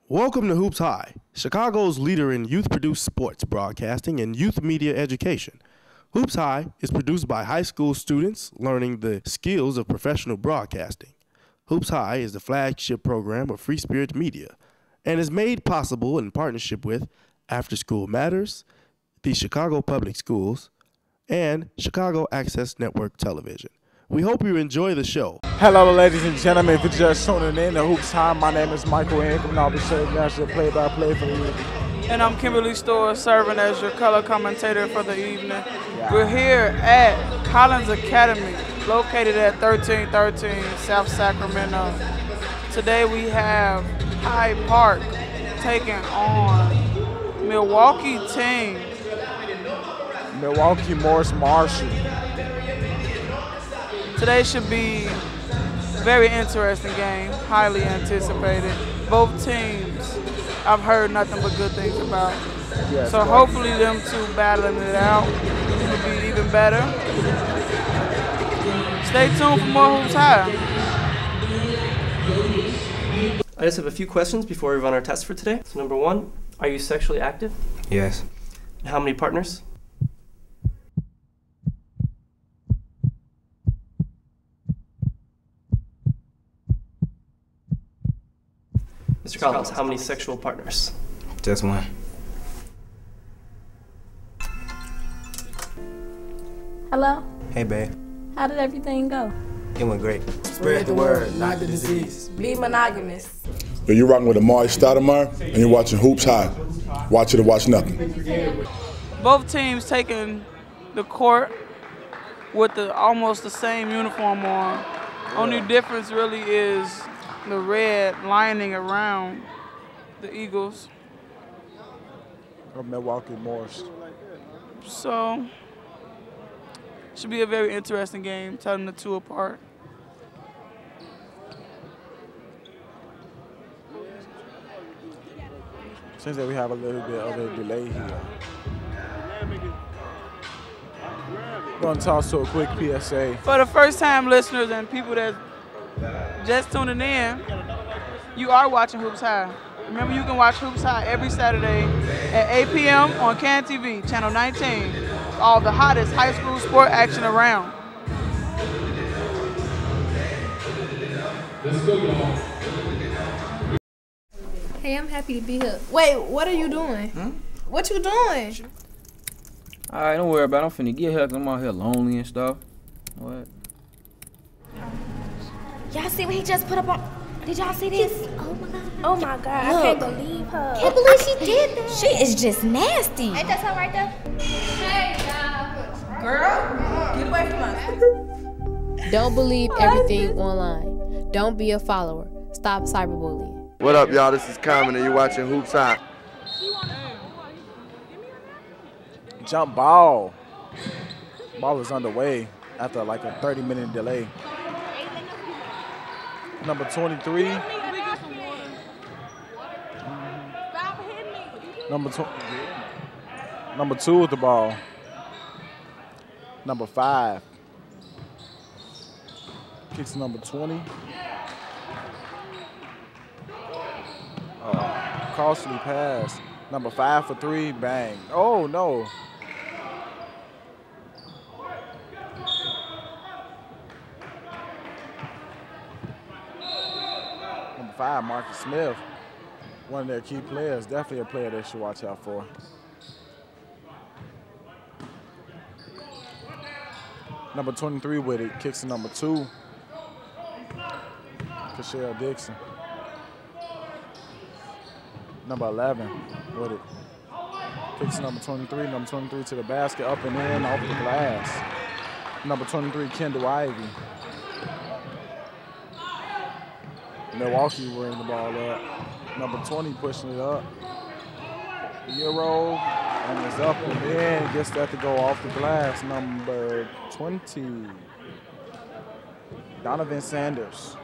Welcome to Hoops High, Chicago's leader in youth-produced sports broadcasting and youth media education. Hoops High is produced by high school students learning the skills of professional broadcasting. Hoops High is the flagship program of Free Spirit Media and is made possible in partnership with After School Matters, the Chicago Public Schools, and Chicago Access Network Television. We hope you enjoy the show. Hello, ladies and gentlemen. If you're just tuning in to Hoops High, my name is Michael Ingram, and I'll be serving as your play-by-play for the evening. And I'm Kimberly Storr, serving as your color commentator for the evening. Yeah. We're here at Collins Academy, located at 1313 South Sacramento. Today we have Hyde Park taking on Milwaukee team. Milwaukee Morse-Marshall. Today should be a very interesting game, highly anticipated. Both teams I've heard nothing but good things about. Yes, so hopefully them two battling it out will be even better. Stay tuned for more Hoops High. I just have a few questions before we run our test for today. So number one, are you sexually active? Yes. And how many partners? Mr. Collins, how many sexual partners? Just one. Hello? Hey, babe. How did everything go? It went great. Spread the word, not the disease. Be monogamous. You're rocking with Amari Stoudemire, and you're watching Hoops High. Watch it or watch nothing. Both teams taking the court with almost the same uniform on. Only difference really is the red lining around the Eagles. Of Milwaukee Morse. So, should be a very interesting game, telling the two apart. Seems that we have a little bit of a delay here. We're going to toss to a quick PSA. For the first-time listeners and people that just tuning in, you are watching Hoops High. Remember, you can watch Hoops High every Saturday at 8 p.m. on CAN TV, Channel 19. All the hottest high school sport action around. Let's go, y'all. Hey, I'm happy to be here. Wait, what are you doing? What you doing? All right, don't worry about it. I'm finna get here because I'm out here lonely and stuff. What? Y'all see what he just put up on? Did y'all see this? Oh my God. Oh my God. Look, I can't believe her. Can't believe she did that. She is just nasty. Ain't that something right there? Hey, girl, get away from us. Don't believe everything online. Don't be a follower. Stop cyberbullying. What up, y'all? This is Common, and you're watching Hoops High. Jump ball. Ball is underway after like a 30-minute delay. Number 23. Number 2 with the ball. Number 5. Kicks number 20. Costly pass. Number 5 for 3. Bang. Oh, no. Number 5, Marcus Smith. One of their key players. Definitely a player they should watch out for. Number 23 with it. Kicks to number 2. Cashel Dixon. Number 11 with it. Kicks number 23. Number 23 to the basket, up and in, off the glass. Number 23, Kendall Ivey. Milwaukee bringing the ball up. Number 20 pushing it up. Euro, and it's up and in. Gets that to go off the glass. Number 20, Donovan Sanders.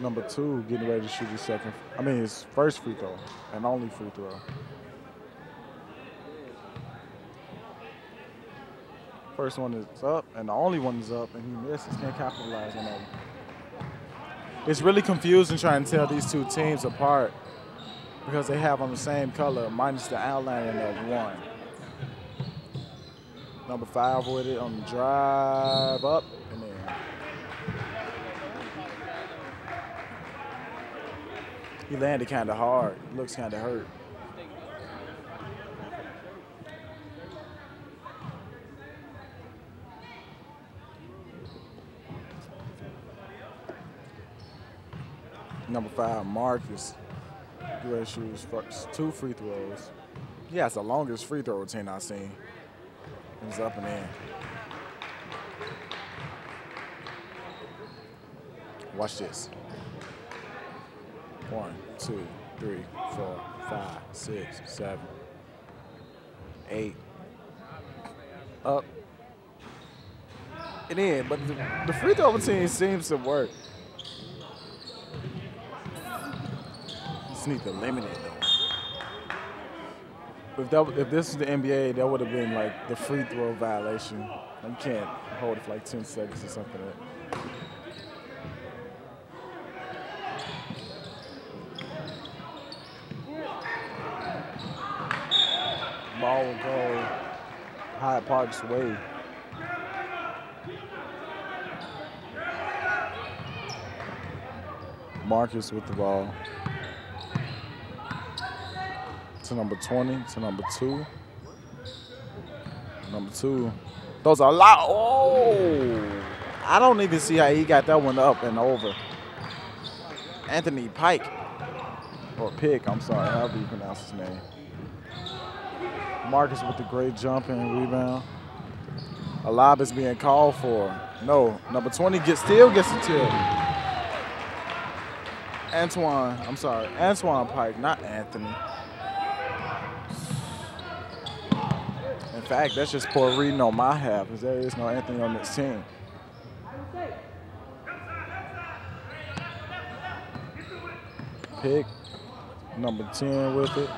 Number 2 getting ready to shoot his first free throw and only free throw. First one is up, and the only one is up, and he misses. Can't capitalize on that one. It's really confusing trying to tell these two teams apart because they have on the same color, minus the outlining of one. Number 5 with it on the drive up, and then he landed kind of hard. Looks kind of hurt. Number 5, Marcus. Great shoes, first 2 free throws. He has the longest free throw routine I've seen. He's up and in. Watch this. 1, 2, 3, 4, 5, 6, 7, 8. Up. And in. But the free throw routine seems to work. Just need to limit it though. If this was the NBA, that would have been like the free throw violation. You can't hold it for like 10 seconds or something like that. Ball will go Hyde Park's way. Marcus with the ball. To number 20, to number 2. Number 2. Those are a lot. Oh! I don't even see how he got that one up and over. Anthony Pike. Or Pick, I'm sorry, however you pronounce his name. Marcus with the great jump and rebound. A lob is being called for. No, number 20 still gets the tip. Antoine Pike, not Anthony. In fact, that's just poor reading on my half, because there is no Anthony on this team. Pick, number 10 with it.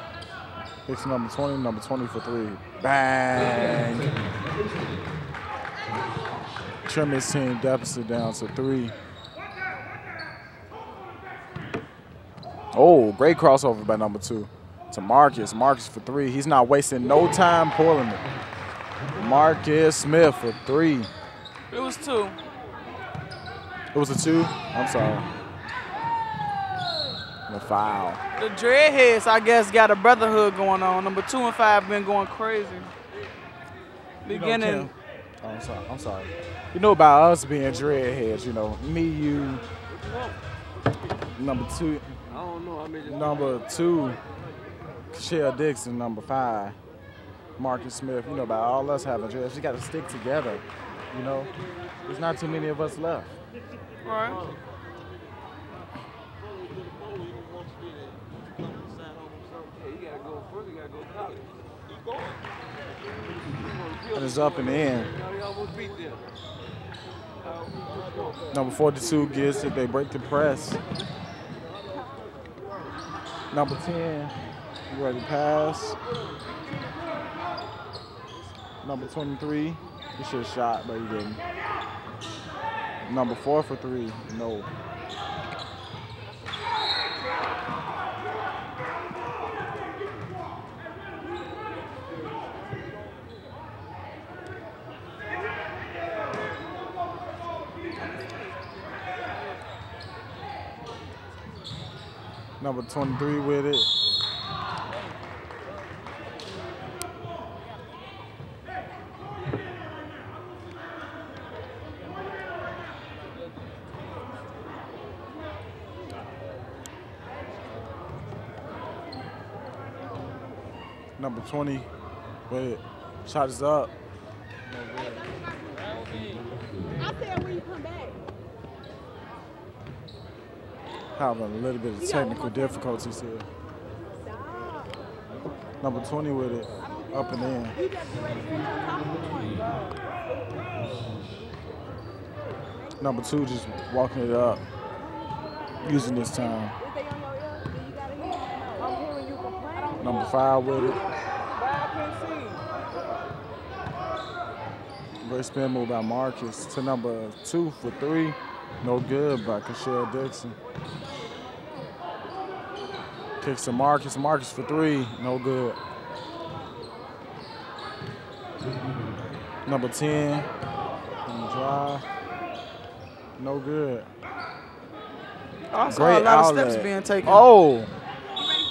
Picks number 20 for 3. Bang! Trim his team deficit down to 3. Oh, great crossover by number 2 to Marcus. Marcus for 3. He's not wasting no time pulling it. Marcus Smith for 3. It was 2. It was a 2? I'm sorry. The foul. The Dreadheads, I guess, got a brotherhood going on. Number 2 and 5 been going crazy. Beginning. I'm sorry. You know about us being Dreadheads, you know. Me, you, number 2. I don't know. Number 2, Shell Dixon. Number 5, Marcus Smith. You know about all us having dreads. We got to stick together, you know. There's not too many of us left. All right. And it's up and in. Number 42 gets it. They break the press. Number 10, ready to pass. Number 23, he should have shot, but he didn't. Number 4 for 3, no. Number 23 with it. Number 20 with it. Shot is up. I said when you come back. Having a little bit of technical difficulties here. Number 20 with it, up and in. Number 2 just walking it up, using this time. Number 5 with it. Great spin move by Marcus to number 2 for 3. No good by Kashell Dixon. Kicks to Marcus. Marcus for 3. No good. Number 10. On the drive. No good. I saw a lot of steps being taken. Oh,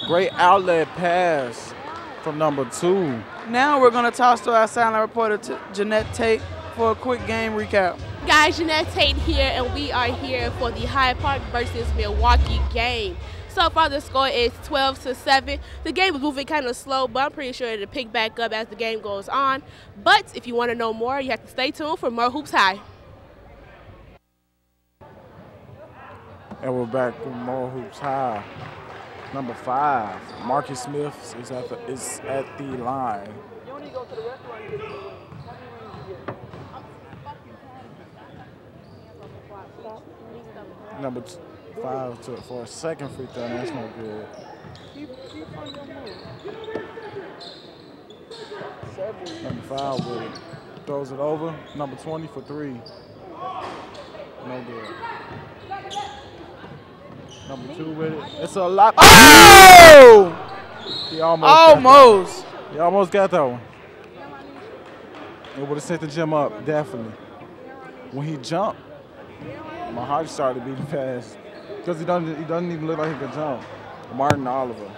great outlet pass from number 2. Now we're going to toss to our silent reporter, Jeanette Tate, for a quick game recap. Guys, Jeanette Tate here, and we are here for the Hyde Park versus Milwaukee game. So far, the score is 12-7. The game is moving kind of slow, but I'm pretty sure it'll pick back up as the game goes on. But if you want to know more, you have to stay tuned for more Hoops High. And we're back with more Hoops High. Number 5, Marcus Smith is at the line. Number 5 for a second free throw. That's no good. Number 5 with it. Throws it over. Number 20 for 3. No good. Number 2 with it. It's a lot. Oh! He almost. He almost got that one. It would have sent the gym up, definitely. When he jumped, my heart started beating fast because he doesn't even look like he could jump. Martin Oliver.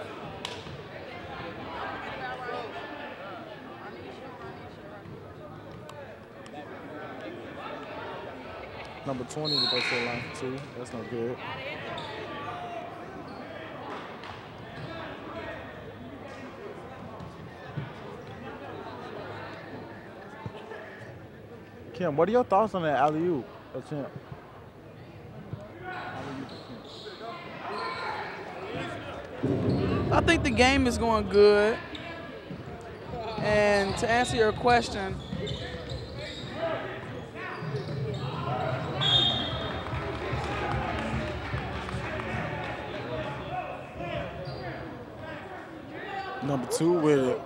Number 20 will go to the line for 2. That's no good. Kim, what are your thoughts on that alley-oop attempt? I think the game is going good. And to answer your question, Number 2 with it.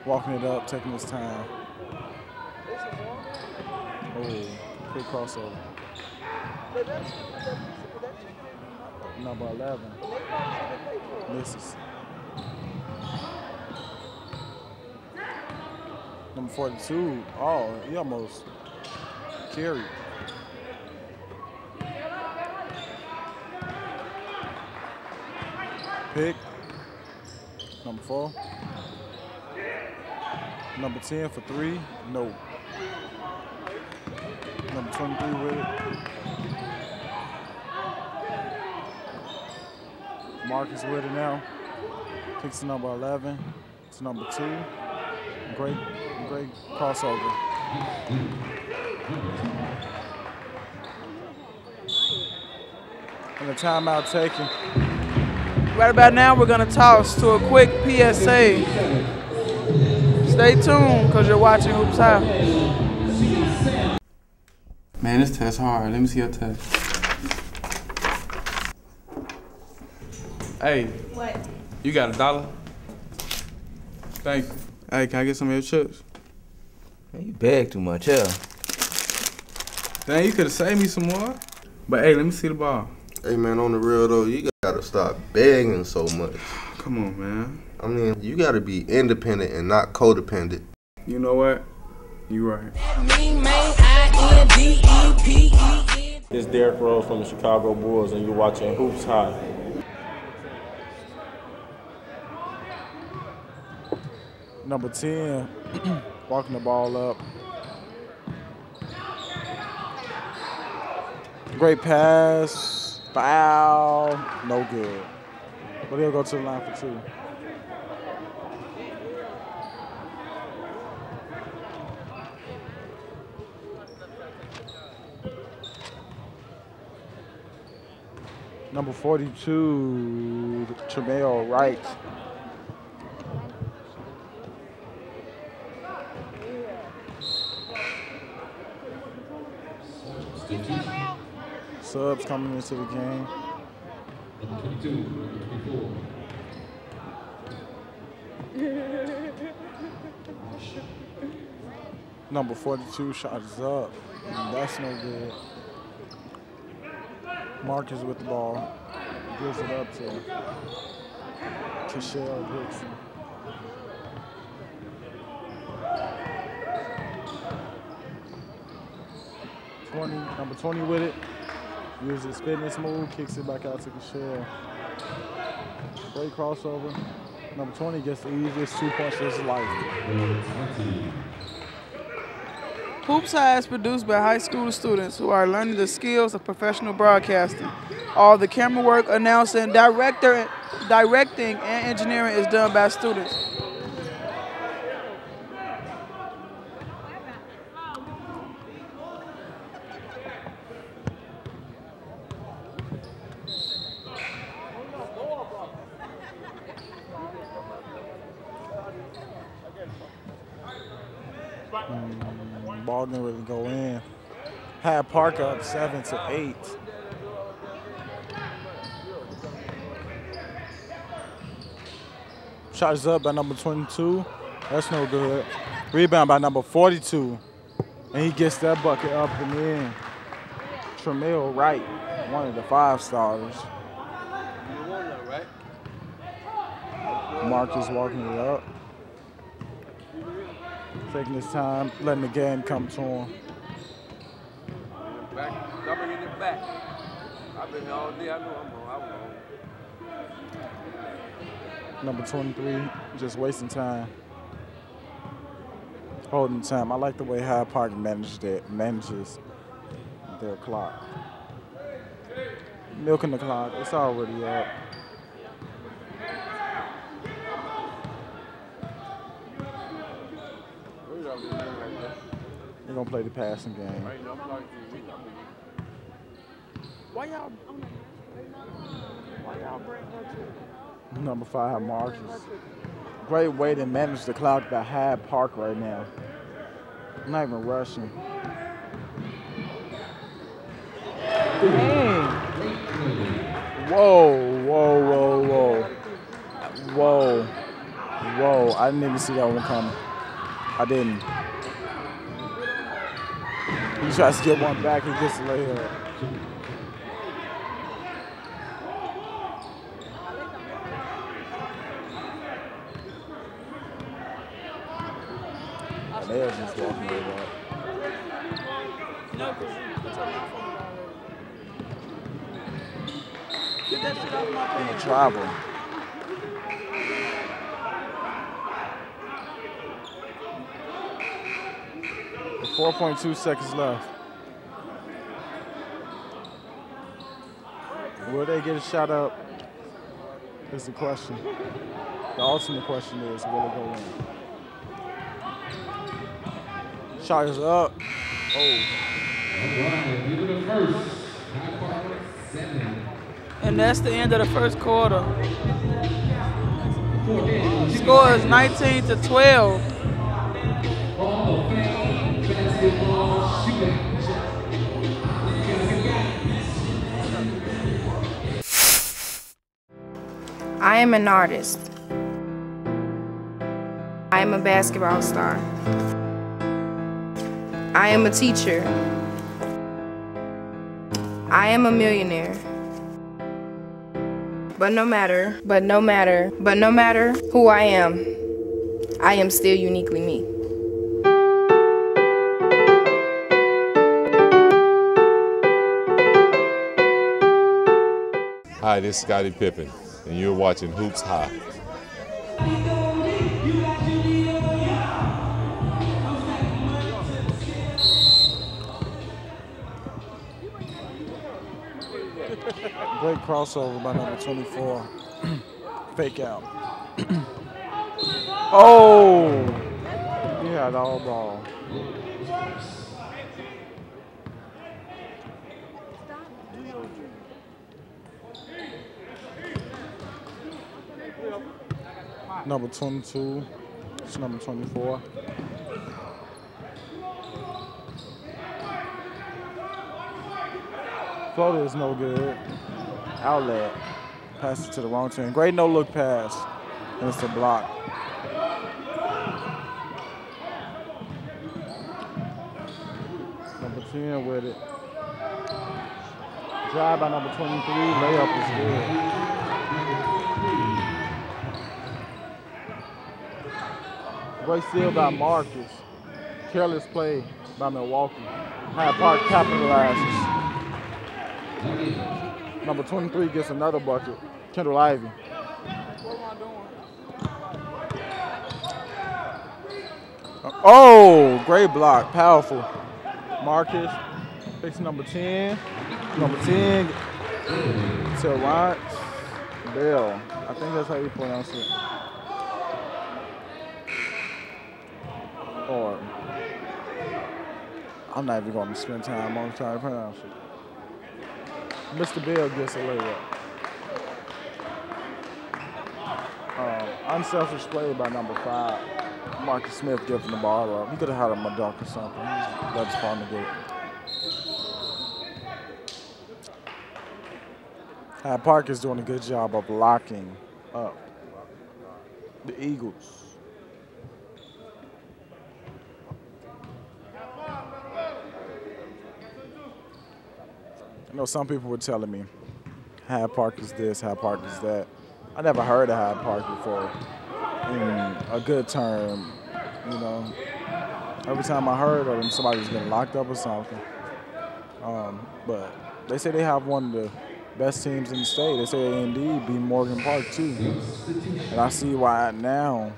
Walking it up, taking his time. Oh, quick crossover. Number 11. Misses. Number 42. Oh, he almost carried. Pick. Number 4. Number 10 for 3. No. Number 23 with it. Marcus with it now. Kicks to number 11. It's number 2. Great crossover. And the timeout taken. Right about now, we're going to toss to a quick PSA. Stay tuned, because you're watching Hoops High. Man, this test hard. Let me see your test. Hey. What? You got $1? Thank you. Hey, can I get some of your chips? Man, you beg too much, yeah. Dang, you could have saved me some more. But hey, let me see the ball. Hey, man, on the real, though, you got to stop begging so much. Come on, man. I mean, you got to be independent and not codependent. You know what? You right. It's Derrick Rose from the Chicago Bulls, and you're watching Hoops High. Number 10, walking the ball up. Great pass, foul, no good. But he'll go to the line for 2. Number 42, Tremel Wright. Subs coming into the game. Number 42 shot is up. That's no good. Marcus with the ball. Gives it up to Keshell Dixon. Number 20 with it. Uses his fitness move, kicks it back out to Keshell. Great crossover. Number 20 gets the easiest 2 points of his life. Hoops High is produced by high school students who are learning the skills of professional broadcasting. All the camera work, announcing, directing, and engineering is done by students. Ball didn't really go in. Hyde Park up 7-8. Shot is up by number 22. That's no good. Rebound by number 42. And he gets that bucket up and in. Tramiel Wright, one of the 5 starters. Marcus walking it up. Taking his time, letting the game come to him. Back, I'm bringing it back. I've been here all day. I know I'm wrong. Number 23, just wasting time. Holding time. I like the way Hyde Park manages their clock. Milking the clock. It's already up. They're gonna play the passing game. Why y'all bring her to? Number 5, Marcus. Great way to manage the clock by Hyde Park right now. Not even rushing. Dang. Whoa. I didn't even see that one coming. I didn't. He tries to get one back, he gets the layup. They're just walking it up. Get that shit off my In the travel. With 4.2 seconds left. Will they get a shot up? Is the question. The ultimate question is, will it go in? Shot is up. Oh. And that's the end of the first quarter. Score is 19-12. I am an artist. I am a basketball star. I am a teacher. I am a millionaire. But no matter who I am still uniquely me. Hi, this is Scottie Pippen, and you're watching Hoops High. Great crossover by number 24. Fake out. Oh! He had all ball. Number 22. It's number 24. Floater is no good. Outlet. Pass it to the wrong team. Great no-look pass. And it's a block. Ken with it. Drive by number 23. Layup is good. Great steal by Marcus. Careless play by Milwaukee. Hyde Park capitalizes. Number 23 gets another bucket. Kendall Ivey. Oh, great block. Powerful. Marcus picks number 10. Number 10 to Rod Bell. I think that's how you pronounce it. Or I'm not even going to spend time on trying to pronounce it. Mr. Bell gets a layup. Unselfish play by number 5. Marcus Smith giving the ball up. He could have had him a dunk or something. That's fun to get. Hyde Park is doing a good job of locking up the Eagles. I know some people were telling me Hyde Park is this, Hyde Park is that. I never heard of Hyde Park before in a good term, you know. Every time I heard of them, somebody was getting locked up or something. But they say they have one of the best teams in the state. They say they indeed beat Morgan Park too. And I see why now,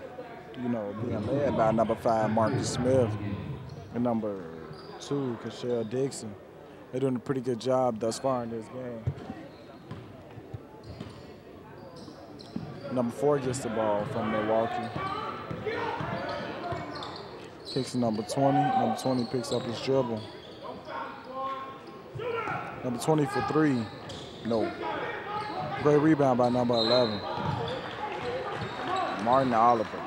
you know, being led by number 5, Marcus Smith, and number 2, Cashel Dixon. They're doing a pretty good job thus far in this game. Number 4 gets the ball from Milwaukee. Kicks to number 20. Number 20 picks up his dribble. Number 20 for 3. No. Great rebound by number 11. Martin Oliver.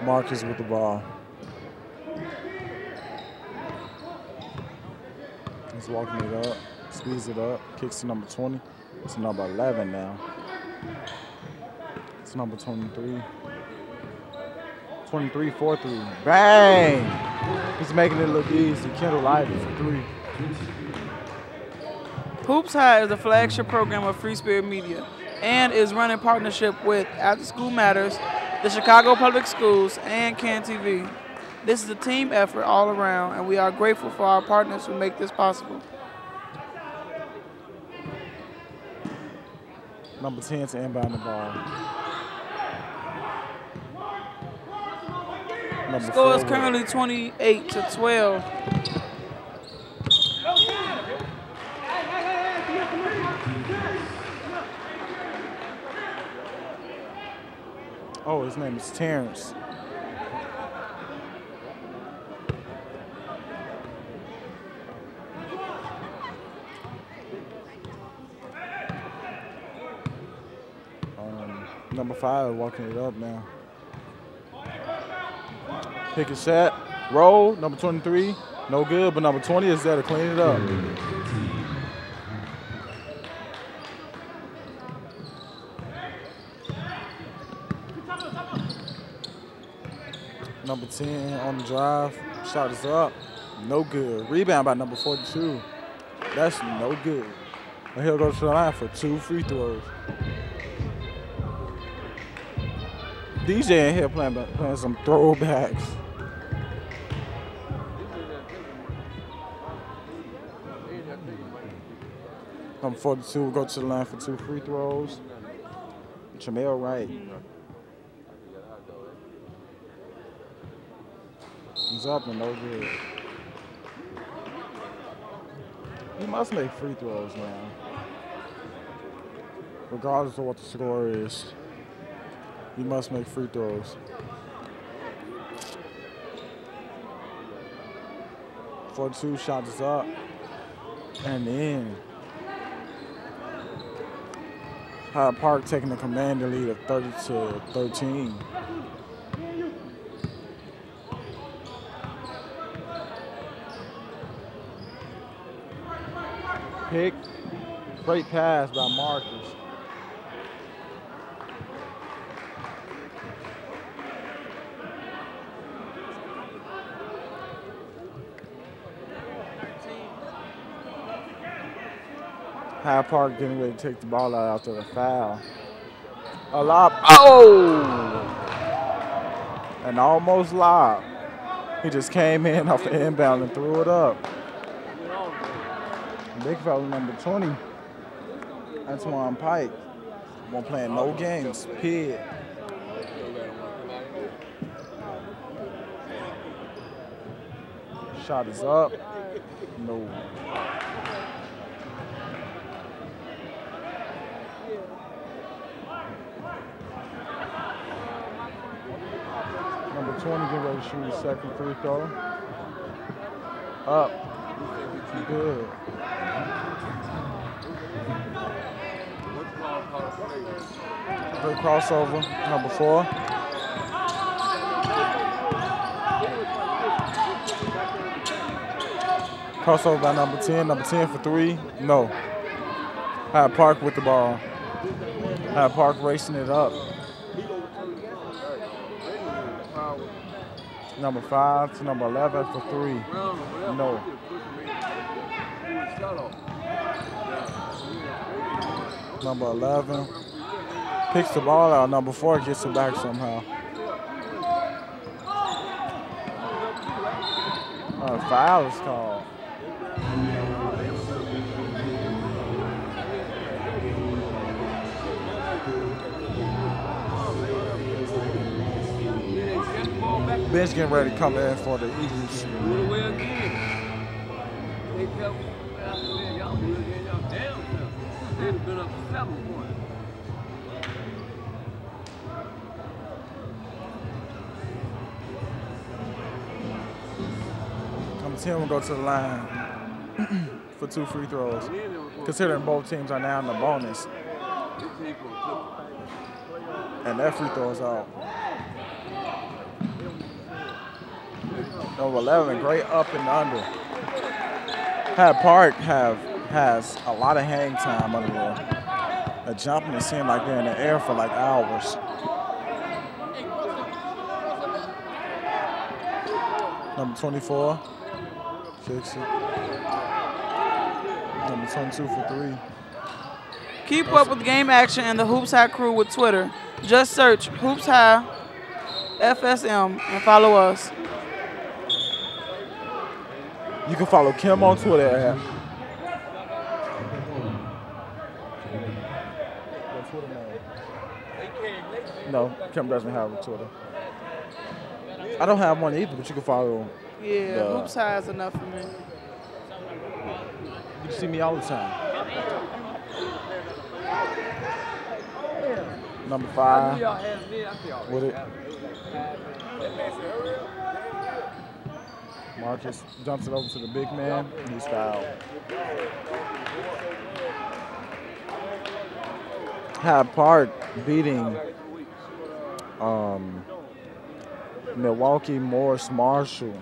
Marcus with the ball. He's walking it up, speeds it up, kicks to number 20. It's number 11 now. It's number 23. 23 for 3. Bang! He's making it look easy. Kendall Ivey for 3. Hoops High is a flagship program of Free Spirit Media and is run in partnership with After School Matters, the Chicago Public Schools, and Can TV. This is a team effort all around, and we are grateful for our partners who make this possible. Number 10 to inbound the ball. Number Score 4 is currently 28-12. Oh, his name is Terrence. Number 5 walking it up now. Pick a shot, roll, number 23, no good, but number 20 is there to clean it up. Number 10 on the drive, shot is up, no good. Rebound by number 42, that's no good. And he'll go to the line for 2 free throws. DJ in here playing some throwbacks. Number 42 will go to the line for 2 free throws. Jamel Wright. He's up and no good. He must make free throws now, regardless of what the score is. He must make free throws. 42 shots is up and in. Hyde Park taking the commanding lead of 30-13. Pick, Great pass by Marcus. Hyde Park getting ready to take the ball out after the foul. A lob. Oh! And almost lob. He just came in off the inbound and threw it up. Big fella number 20. Antoine Pike. Won't play no games. Period. Shot is up. No. Number 20 getting ready to shoot his second free throw. Up. Good. Good crossover. Number 4. Crossover by number 10. Number 10 for 3. No. Hyde Park with the ball. Hyde Park racing it up. Number 5 to number 11 for 3. No. Number 11 picks the ball out. Number 4 gets it back somehow. Foul is called. Bench getting ready to come in for the Eagles. Number 10 will go to the line for 2 free throws. Considering both teams are now in the bonus. And that free throw is out. Number 11, great up and under. Hyde Park has a lot of hang time under there. A jumping, it seemed like they're in the air for like hours. Number 24, kicks it. Number 22 for 3. Keep up with game action and the Hoops High crew with Twitter. Just search Hoops High FSM and follow us. You can follow Kim on Twitter at No, Kim doesn't have a Twitter. I don't have one either, but you can follow. Yeah, Hoops High is enough for me. You can see me all the time. Number 5 with it. Marcus dumps it over to the big man. He's fouled. Hyde Park beating Milwaukee Morse-Marshall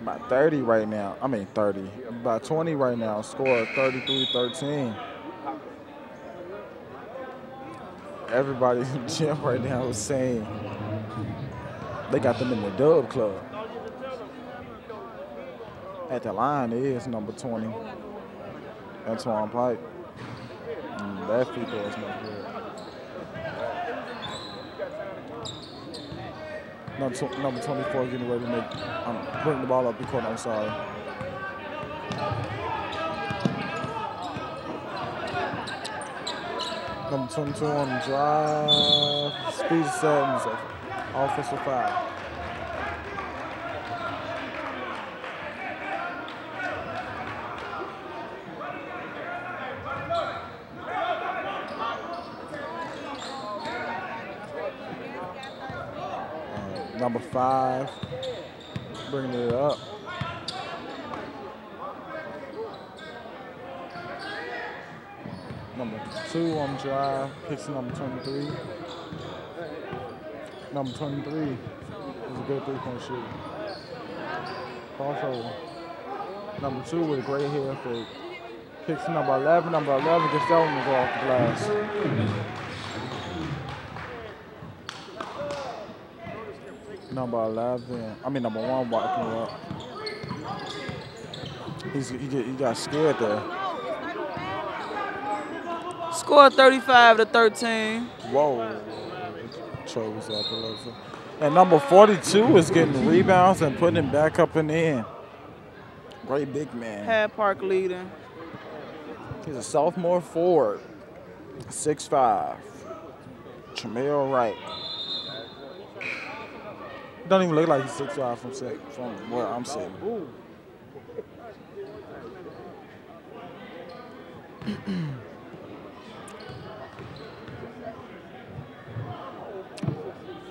by 30 right now. I mean 30. By 20 right now. Score 33-13. Everybody in the gym right now is saying they got them in the dub club. At the line is number 20, Antoine Pike. That free throw is not good. Number 24 getting ready to make, bring the ball up the court, I'm sorry. Number 22 on the drive. Speed settings, offensive foul. Number 5, bringing it up. Number 2 on the drive, picks number 23. Number 23 is a good three-point shooter. Crossover. Number 2 with a great head fake. Kicks to number 11. Number 11 gets that one to go off the glass. Number 1 walking up. He got scared there. Score 35-13. Whoa. Chose up a little bit. And number 42 is getting rebounds and putting him back up and in. Great big man. Hyde Park leading. He's a sophomore forward. 6'5". Tremel Wright. Don't even look like he's 6'5" from where I'm sitting.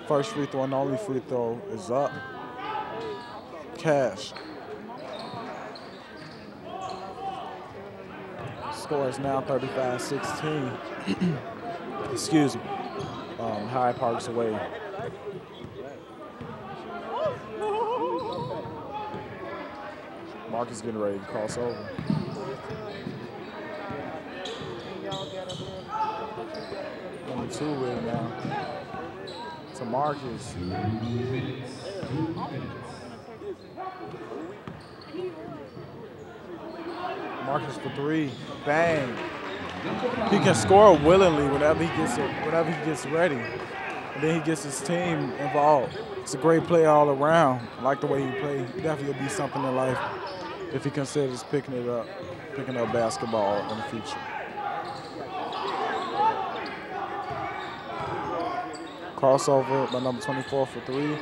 First free throw and only free throw is up. Cash. Score is now 35-16. Excuse me. Hyde Park's away. Mark is getting ready to cross over. Number 2 with it now. To Marcus. Marcus for 3. Bang. He can score willingly whenever he gets ready. And then he gets his team involved. It's a great play all around. I like the way he plays. Definitely will be something in life if he considers picking up basketball in the future. Crossover by number 24 for 3.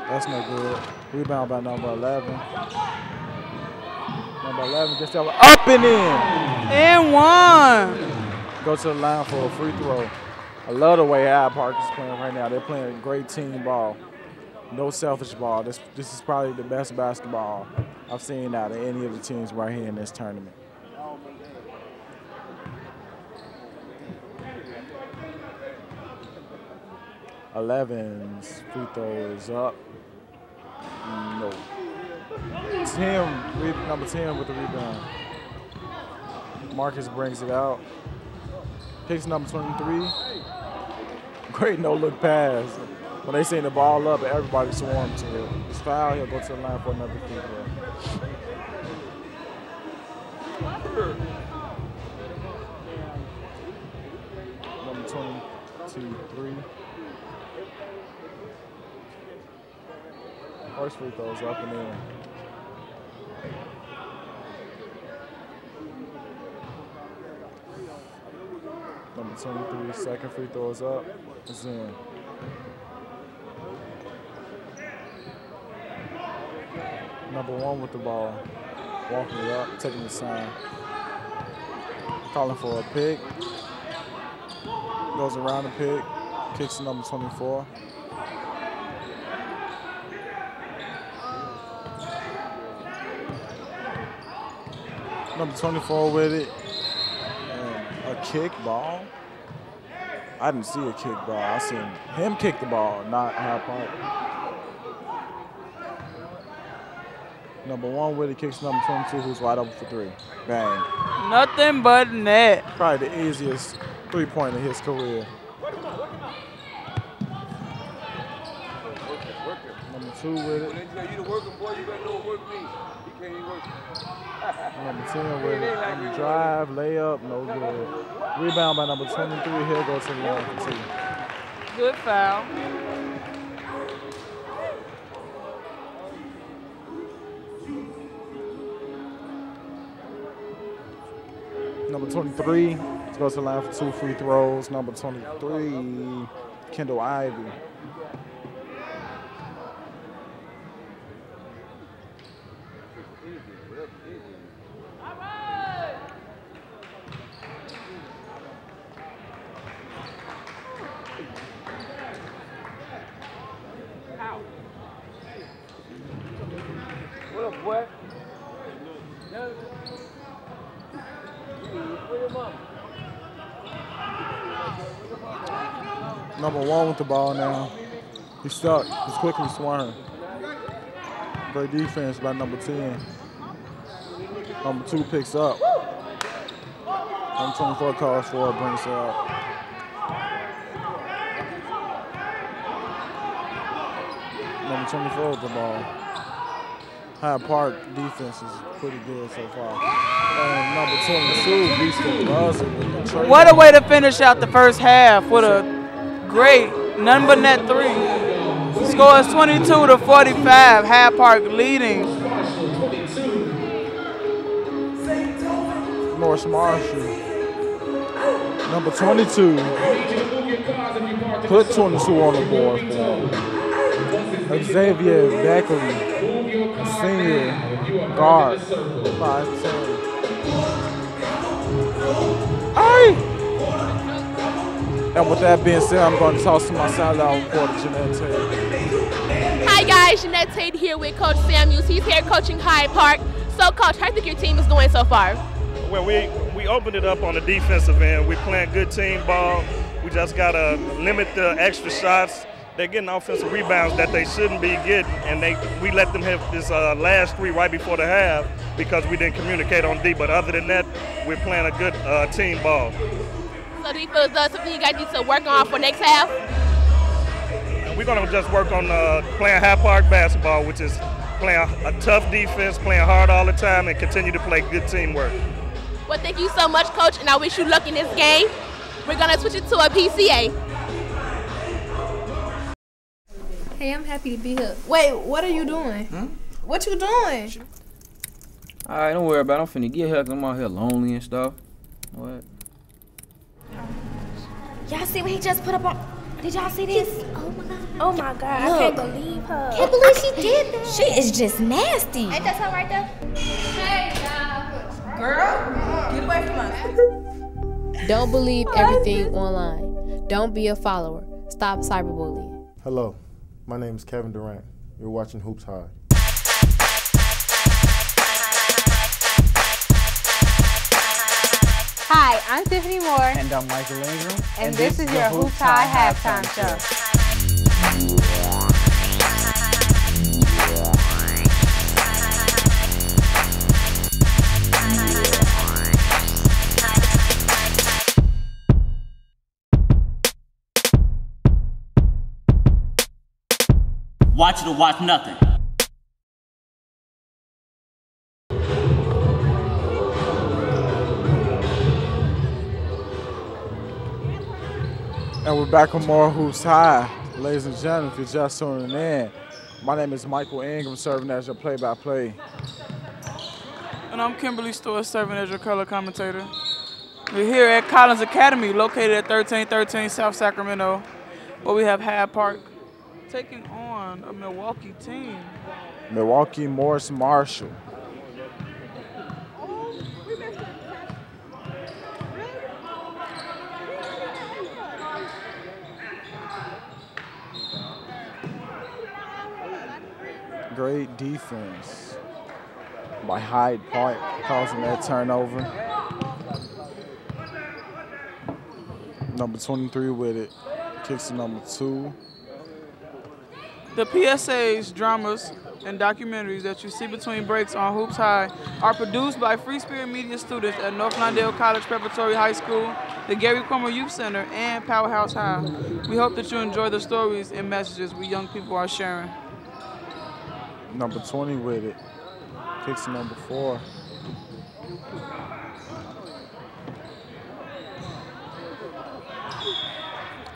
That's no good. Rebound by number 11. Number 11 gets that one up and in. And 1. Go to the line for a free throw. I love the way Hyde Park is playing right now. They're playing great team ball. No selfish ball. This is probably the best basketball I've seen out of any of the teams right here in this tournament. Eleven's free throw is up. No. Number 10 with the rebound. Marcus brings it out. Kicks number 23. Great no-look pass. When they send the ball up, everybody swarms to it. It's foul, he'll go to the line for another free throw. Number 22, 3. First free throws up and in. Number 23, second free throw is up. It's in. Number 1 with the ball. Walking it up, taking the sign. Calling for a pick. Goes around the pick. Kicks to number 24. Number 24 with it. And a kick ball. I didn't see a kick ball. I seen him kick the ball, not Hyde Park. Number 1 with it, kicks number 22, who's wide open for 3. Bang. Nothing but net. Probably the easiest three-pointer in his career. Number 2 with it. You the working boy, you better know what work means. You can't even work. Number 10 with it. On the drive, layup, no good. Rebound by number 23. He'll go to the line for 2. Good foul. Number 23 goes to the line for 2 free throws. Number 23, Kendall Ivey. What up, boy? Number 1 with the ball now. He's stuck. He's quickly swung. Great defense by number 10. Number 2 picks up. Number 24 calls for it, brings it up. Number 24 with the ball. Hyde Park defense is pretty good so far. And number 22 beats the buzzer with the trade. What a way to finish out the first half with a great none but net 3. Score is 22-45. Hyde Park leading. Morse-Marshall. Number 22 put 22 on the board for him. Xavier Beckley, senior guard, 5'10". And with that being said, I'm going to toss to my sideline reporter, Jeanette Tate. Hi guys, Jeanette Tate here with Coach Samuels. He's here coaching Hyde Park. So Coach, how do you think your team is doing so far? Well, we opened it up on the defensive end. We're playing good team ball. We just got to limit the extra shots. They're getting offensive rebounds that they shouldn't be getting, and we let them have this last 3 right before the half because we didn't communicate on D. But other than that, we're playing a good team ball. So do you feel as though something you guys need to work on for next half? And we're going to just work on playing Hyde Park basketball, which is playing a tough defense, playing hard all the time, and continue to play good teamwork. Well, thank you so much, Coach, and I wish you luck in this game. We're going to switch it to a PCA. Hey, I'm happy to be here. Wait, what are you doing? What you doing? All right, don't worry about it. I'm finna get here because I'm out here lonely and stuff. What? Y'all see what he just put up on? Did y'all see this? Oh my god. Oh my god. Look. I can't believe her. Can't believe she did that. She is just nasty. Ain't that her right there? Hey, girl, get away from us. Don't believe everything online. Don't be a follower. Stop cyberbullying. Hello, my name is Kevin Durant. You're watching Hoops Hyde. Hi, I'm Tiffany Moore. And I'm Michael Ingram. And this is your Hoops Hyde halftime show. Watch it or watch nothing. And we're back on more Hoops High. Ladies and gentlemen, if you're just tuning in, my name is Michael Ingram, serving as your play-by-play. And I'm Kimberly Stewart, serving as your color commentator. We're here at Collins Academy, located at 1313 South Sacramento, where we have Hyde Park taking on a Milwaukee team. Milwaukee Morse-Marshall. Great defense by Hyde Park, causing that turnover. Number 23 with it, kicks to number 2. The PSAs, dramas, and documentaries that you see between breaks on Hoops High are produced by Free Spirit Media students at North Lawndale College Preparatory High School, the Gary Cromer Youth Center, and Powerhouse High. We hope that you enjoy the stories and messages we young people are sharing. Number 20 with it, kicks to number 4.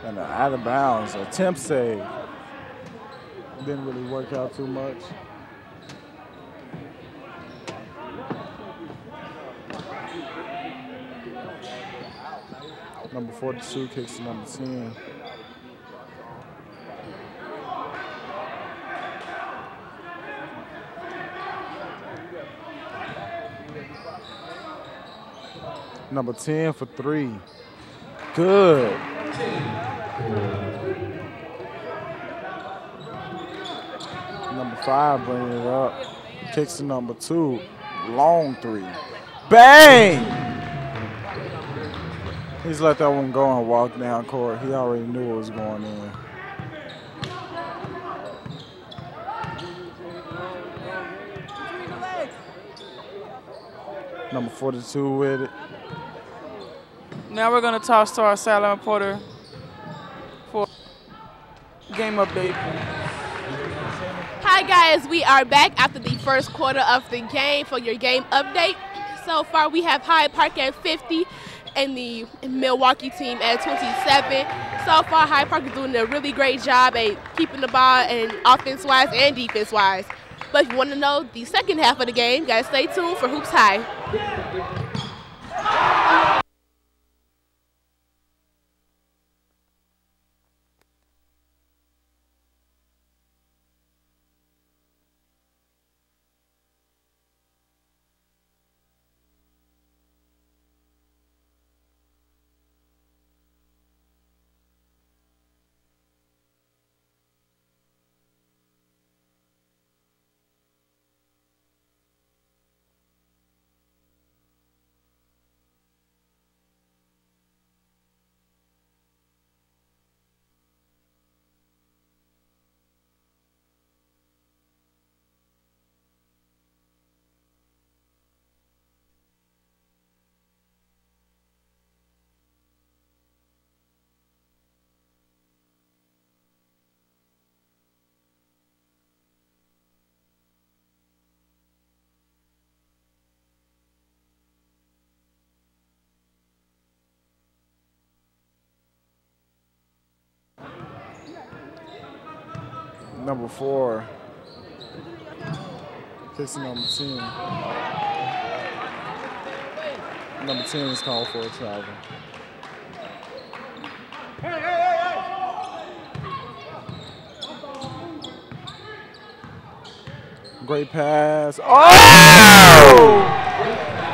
And an out of bounds attempt save. Didn't really work out too much. Number 42 kicks to number 10. Number 10 for 3. Good. Number 5 bringing it up. Kicks to number 2. Long 3. Bang! He's let that one go and walk down court. He already knew it was going in. Number 42 with it. Now we're going to toss to our sideline reporter for game update. Hi guys, we are back after the first quarter of the game for your game update. So far we have Hyde Park at 50 and the Milwaukee team at 27. So far Hyde Park is doing a really great job at keeping the ball and offense-wise and defense-wise. But if you want to know the second half of the game, guys, stay tuned for Hoops High. Number 4. Fixing number 10. Number 10 is called for a travel. Great pass. Oh!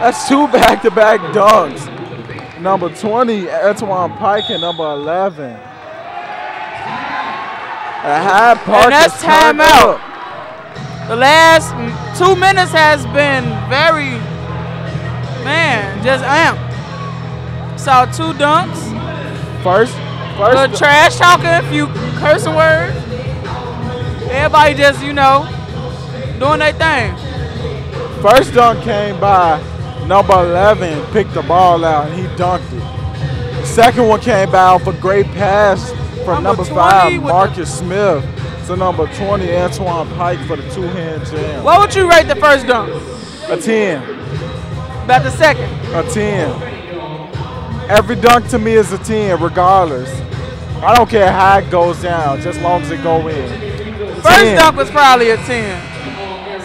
That's 2 back-to-back dunks. Number 20, Antoine Pike, and number 11. Hyde Park, and that's timeout. The last 2 minutes has been very, just amped. Saw 2 dunks. First the trash talking, a few cursing words. Everybody just, doing their thing. First dunk came by number 11, picked the ball out, and he dunked it. Second one came by off a great pass from number 5, Marcus Smith, to number 20, Antoine Pike, for the 2-hand jam. What would you rate the first dunk? A 10. About the second? A 10. Every dunk to me is a 10, regardless. I don't care how it goes down, just as long as it go in. First dunk was probably a 10.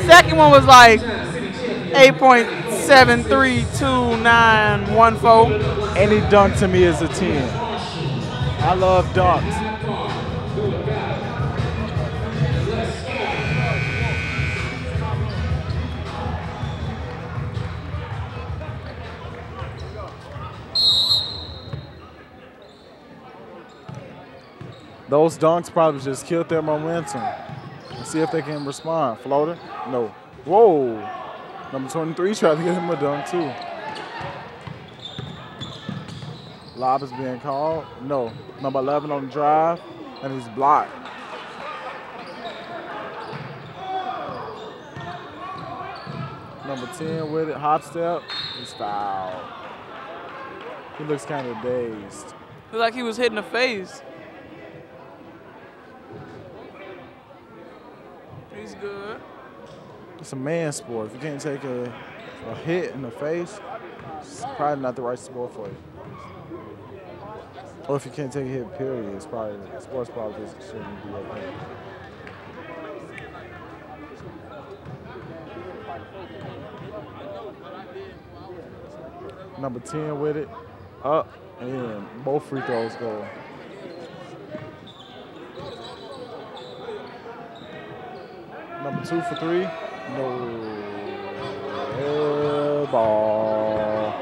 Second one was like 8.732914. Any dunk to me is a 10. I love dunks. Those dunks probably just killed their momentum. Let's see if they can respond. Floater? No. Whoa. Number 23 tried to get him a dunk too. Lob is being called. No. Number 11 on the drive, and he's blocked. Number 10 with it. Hop step. He's fouled. He looks kind of dazed. Looked like he was hitting the face. He's good. It's a man sport. If you can't take a hit in the face, it's probably not the right sport for you. Or if you can't take a hit, period, it's probably sports probably shouldn't be okay. Number 10 with it, up, and both free throws go. Number 2 for 3, no. Air ball.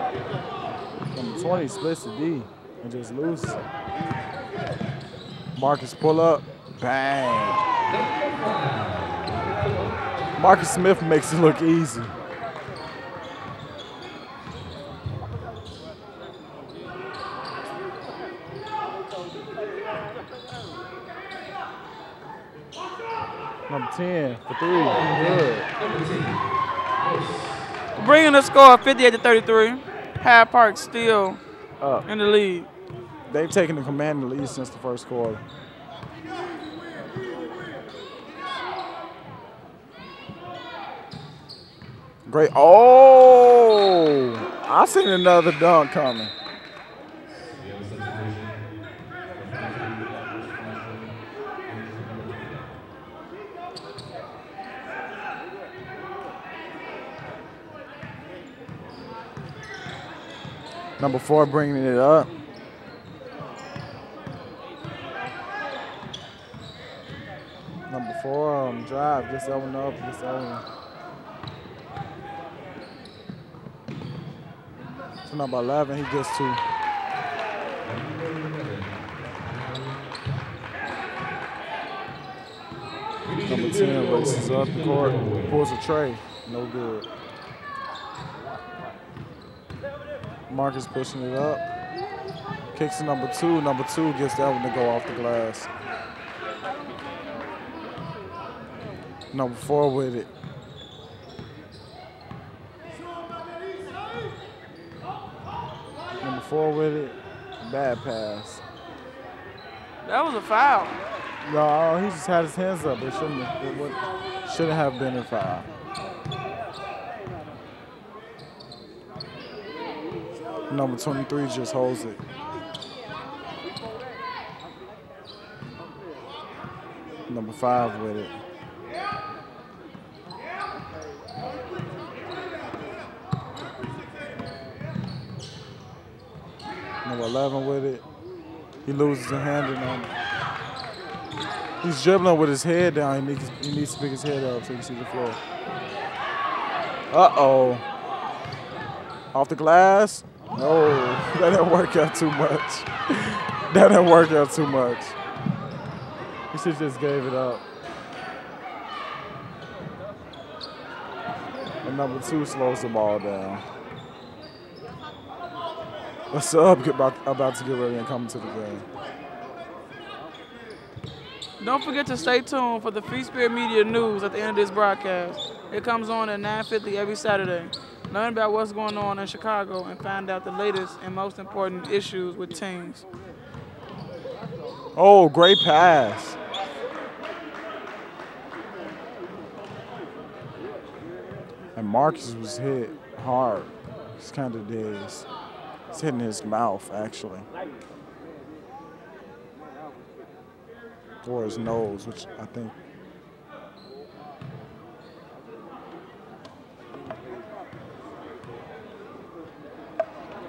Number 20 splits the D and just loses it. Marcus pull up, bang. Marcus Smith makes it look easy. Number 10 for 3, good. Bringing the score 58-33. Hyde Park still up. In the lead. They've taken the command in the lead since the first quarter. Great. Oh! I seen another dunk coming. Number 4 bringing it up. Number 4 drive, just open up, just open. So number 11, he gets 2. Number 10 races up the court, pulls a tray, no good. Marcus pushing it up. Kicks to number 2. Number 2 gets that one to go off the glass. Number 4 with it. Number 4 with it. Bad pass. That was a foul. No, he just had his hands up. It shouldn't have been a foul. Number 23 just holds it. Number 5 with it. Number 11 with it. He loses a hand on it. He's dribbling with his head down. He needs to pick his head up so you can see the floor. Uh-oh. Off the glass. No, that didn't work out too much. That didn't work out too much. He should just gave it up. And number 2 slows the ball down. The sub about to get ready and come to the game. Don't forget to stay tuned for the Free Spirit Media News at the end of this broadcast. It comes on at 9:50 every Saturday. Learn about what's going on in Chicago and find out the latest and most important issues with teams. Oh, great pass. And Marcus was hit hard. It's kind of dazed. It's hitting his mouth, actually. Or his nose, which I think.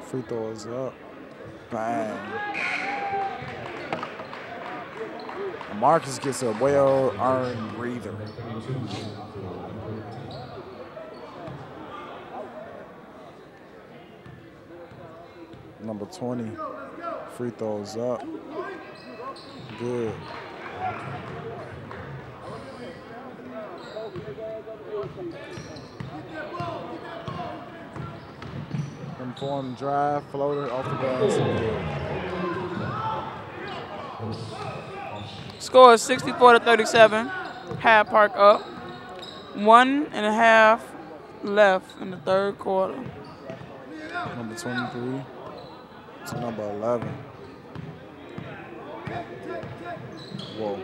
Free throw is up. Bang. And Marcus gets a well-earned breather. Number 20, free throws up. Good. Informed drive, floater off the glass. Score is 64-37. Hyde Park up. 1.5 left in the third quarter. Number 23 to number 11. Whoa.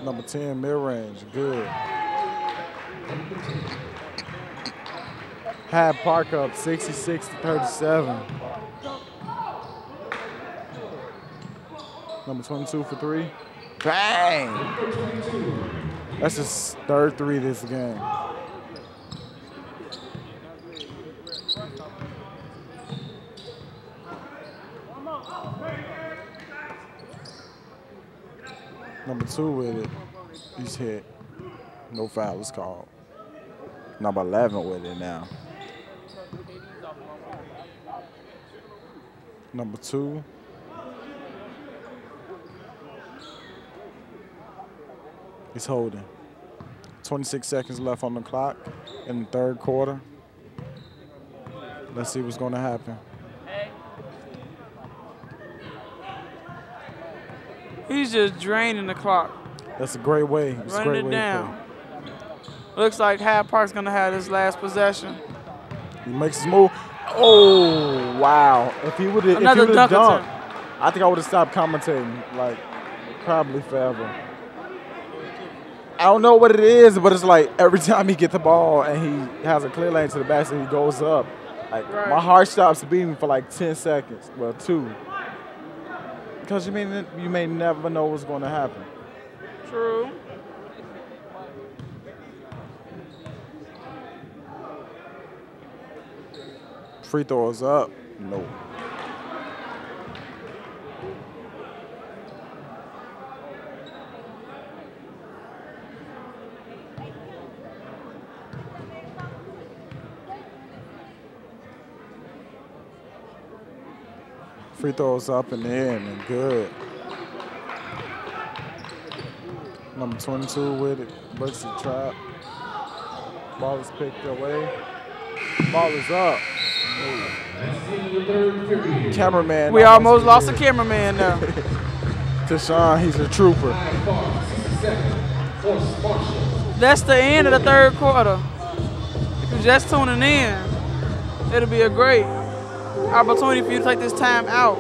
Number 10, mid-range, good. Hyde Park up 66-37. Number 22 for 3. Bang! That's his third 3 this game. Number 2 with it. He's hit. No foul is called. Number 11 with it now. Number 2. He's holding. 26 seconds left on the clock in the third quarter. Let's see what's going to happen. He's just draining the clock. That's a great way. It's running a great it way down. Looks like Hyde Park's going to have his last possession. He makes his move. Oh, wow. If he would have dunk dunked, I think I would have stopped commentating, like, probably forever. I don't know what it is, but it's like every time he gets the ball and he has a clear lane to the basket, he goes up. Like, my heart stops beating for like 10 seconds. Well, 2. Because you may never know what's going to happen. True. Free throws up. No. Free throws up and in and good. Number 22 with it. Breaks the trap. Ball is picked away. Ball is up. Cameraman. We almost lost a cameraman now. Tashawn, he's a trooper. That's the end of the third quarter. If you're just tuning in, it'll be a great opportunity for you to take this time out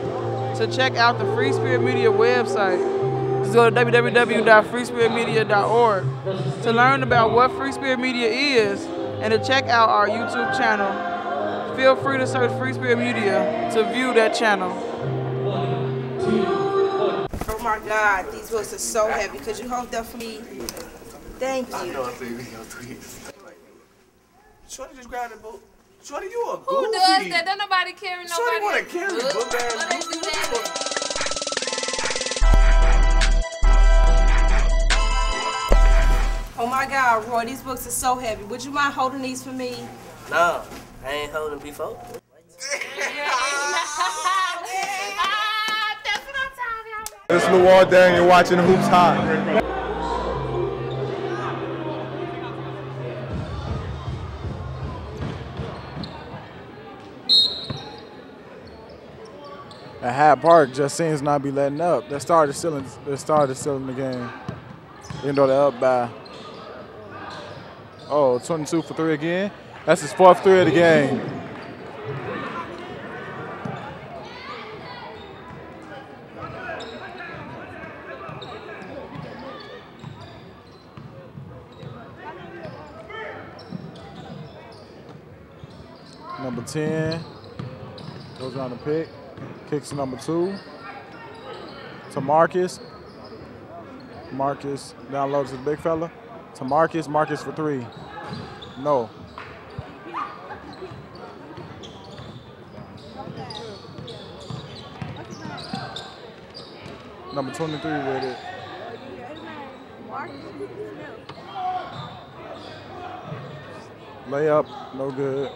to check out the Free Spirit Media website. Just go to www.freespiritmedia.org to learn about what Free Spirit Media is and to check out our YouTube channel. Feel free to search Free Spirit Media to view that channel. Oh my God, these books are so heavy. Could you hold that for me? Thank you. Shorty just grabbed the book. Shorty, you a goofy. Who does that? Don't nobody carry nobody. Shorty want to carry the book bag. Don't do that. Oh my God, Roy, these books are so heavy. Would you mind holding these for me? No, I ain't holding before. It's Lawar Day and you're watching Hoops High. At Hyde Park just seems not be letting up. They started still in the game. Even though they're up by 22 for 3 again. That's his 4th 3 of the game. Number 10 goes around the pick. Kicks to number 2. To Marcus. Marcus down low to the big fella. To Marcus. Marcus for 3. No. Number 23 with it. Layup, no good.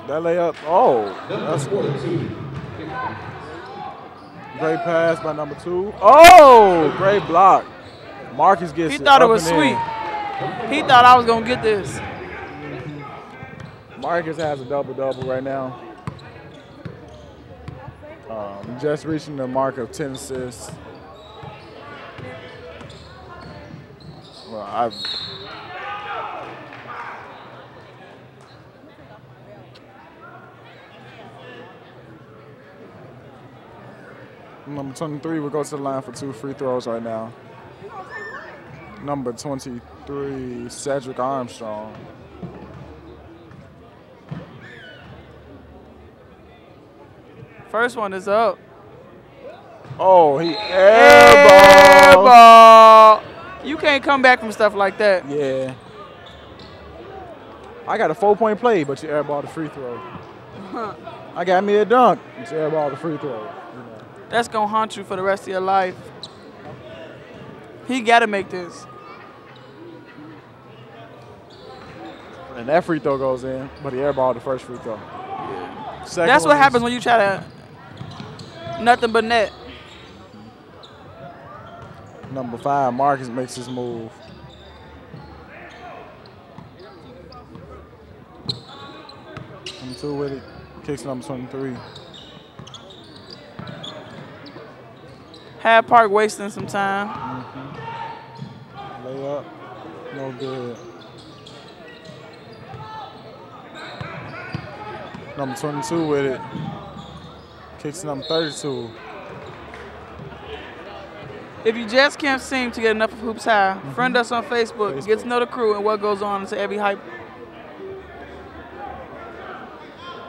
That layup, that's good. Great pass by number 2. Oh, great block. Marcus gets it. He thought it was sweet. He thought I was going to get this. Marcus has a double-double right now. Just reaching the mark of 10 assists. Well, Number 23 will go to the line for 2 free throws right now. Number 23, Cedric Armstrong. First one is up. Oh, he airball. You can't come back from stuff like that. Yeah. I got a 4-point play, but you airball the free throw. I got me a dunk, but you airball the free throw. That's going to haunt you for the rest of your life. He got to make this. And that free throw goes in, but he airballed the first free throw. Yeah. That's what happens when you try to nothing but net. Number 5, Marcus makes his move. Number 2 with it, kicks number 23. Hyde Park wasting some time. Layup, no good. Number 22 with it. Kicks to number 32. If you just can't seem to get enough of Hoops High, friend us on Facebook, get to know the crew and what goes on into every hype.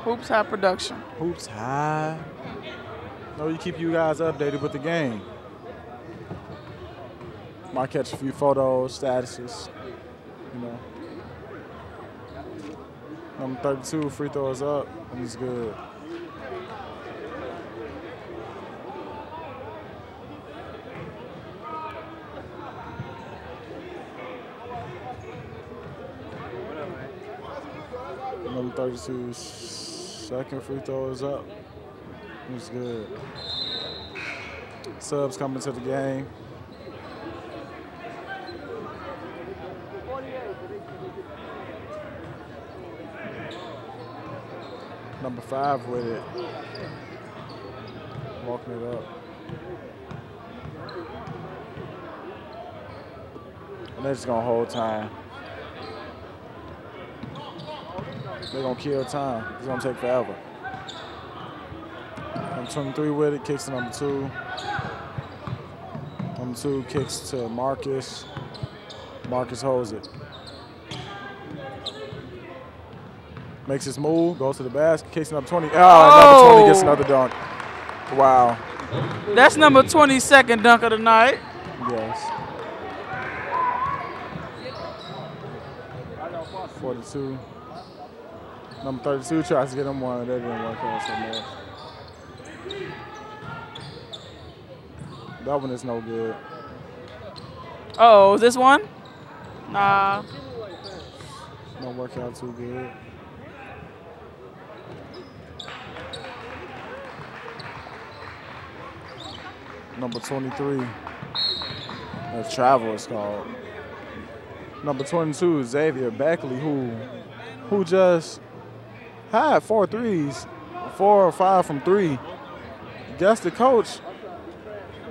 Hoops High production. Hoops High. No, you keep you guys updated with the game. Might catch a few photos, statuses, you know. Number 32, free throws up, and he's good. Number 32's second free throw is up. It's good. Subs coming to the game. Number 5 with it. Walking it up. And they're just gonna hold time. They're gonna kill time. It's gonna take forever. Number 23 with it, kicks to number 2. Number 2 kicks to Marcus. Marcus holds it. Makes his move, goes to the basket, kicks to number 20. Oh, number 20 gets another dunk. Wow. That's number 22nd dunk of the night. Yes. 42. Number 32 tries to get him one. That didn't work out so much. That one is no good. Oh, is this one? Nah. Don't work out too good. Number 23. That's travel is called. Number 22, Xavier Beckley, who just had 4 threes, 4 or 5 from 3. Guess the coach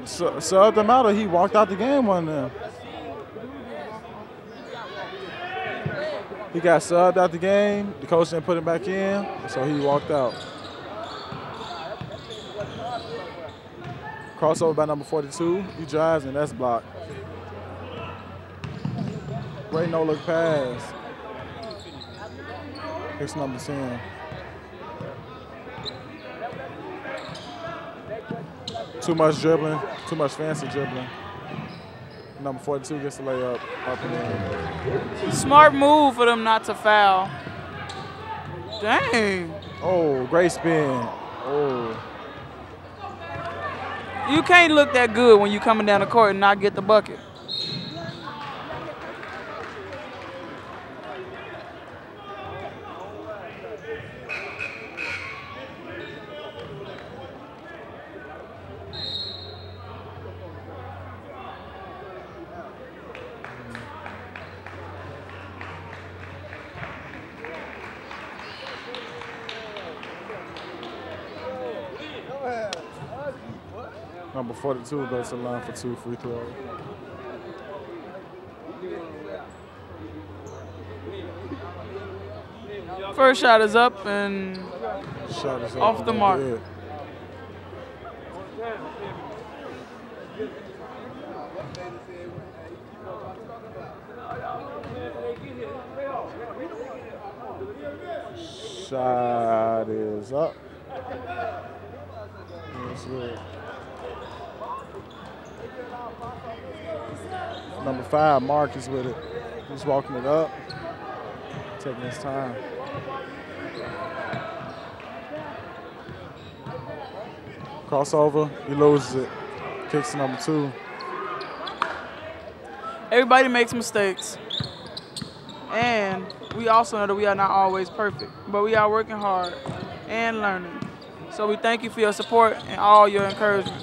subbed him out, or he walked out the game one of them. He got subbed out the game. The coach didn't put him back in, so he walked out. Crossover by number 42. He drives, and that's blocked. Great no-look pass. It's number 10. Too much dribbling, too much fancy dribbling. Number 42 gets the layup up and in. Smart move for them not to foul. Dang. Oh, great spin. Oh. You can't look that good when you coming down the court and not get the bucket. Number 42 goes to the line for 2 free throws. First shot is up and off the mark. Good. Shot is up. That's good. Number 5, Marcus with it. He's walking it up, taking his time. Crossover, he loses it. Kicks to number 2. Everybody makes mistakes. And we also know that we are not always perfect, but we are working hard and learning. So we thank you for your support and all your encouragement.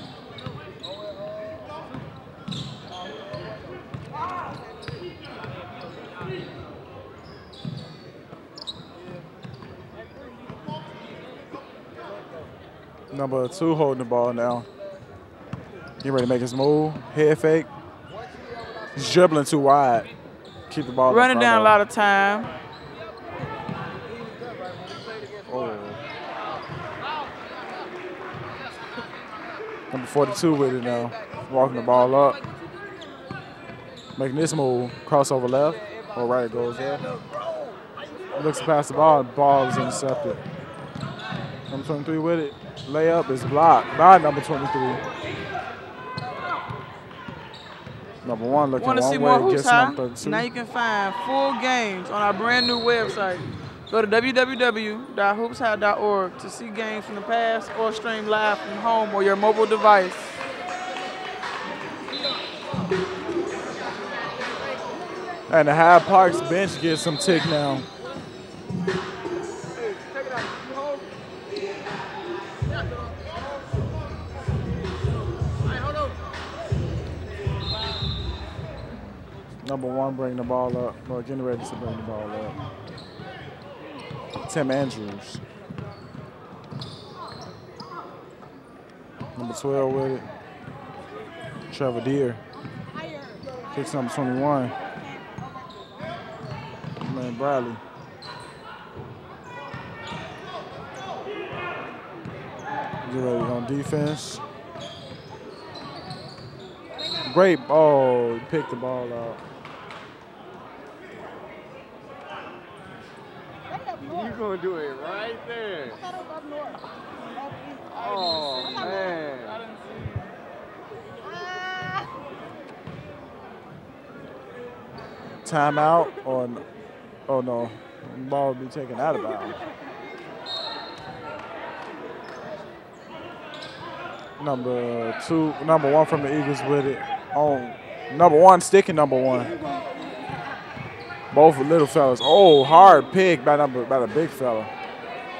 Number 2 holding the ball now. Getting ready to make his move. Head fake. He's dribbling too wide. Keep the ball. Running down a lot of time. Oh. Number 42 with it now. Walking the ball up. Making this move. Crossover left. Or right it goes there. Looks to pass the ball. Ball is intercepted. Number 23 with it. Layup is blocked by number 23. Number 1 looking one way. Want to see more Hoops High? 32. Now you can find full games on our brand new website. Go to www.hoopshigh.org to see games from the past or stream live from home or your mobile device. And the Hyde Park's bench gets some tick now. Number 1 bring the ball up. Or getting ready to bring the ball up. Tim Andrews. Number 12 with it. Trevor Deere. Kicks number 21. Man, Bradley. Get ready on defense. Great. Oh, he picked the ball out. You're going to do it right there. Oh, man. Timeout or oh no, the ball will be taken out of bounds. Number 1 from the Eagles with it. On number 1, sticking number 1. Both little fellas. Oh, hard pick by the big fella.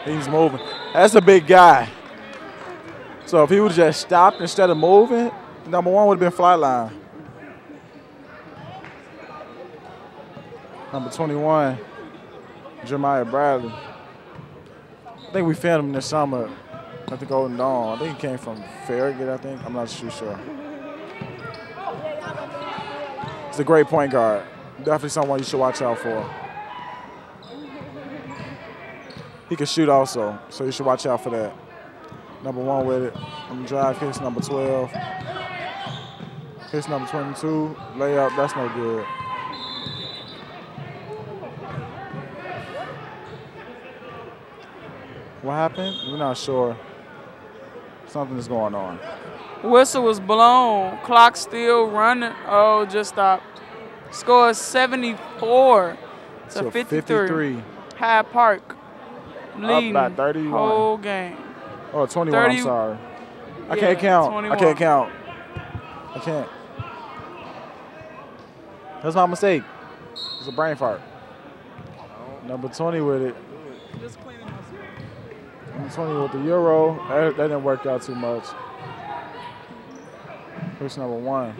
He's moving. That's a big guy. So if he would have just stopped instead of moving, number 1 would have been flatline. Number 21, Jeremiah Bradley. I think we filmed him this summer at the Golden Dawn. I think he came from Farragut, I think. I'm not too sure. He's a great point guard. Definitely someone you should watch out for. He can shoot also, so you should watch out for that. Number 1 with it. On the drive, hits number 12. Hits number 22. Layup, that's no good. What happened? We're not sure. Something is going on. Whistle was blown. Clock still running. Oh, just stopped. Score is 74 to 53. Hyde Park leading up by 31. Whole game. Oh, 21, 30, I'm sorry. I can't count. 21. I can't count. I can't. That's my mistake. It's a brain fart. Number 20 with it. Number 20 with the Euro. That didn't work out too much. Here's number 1.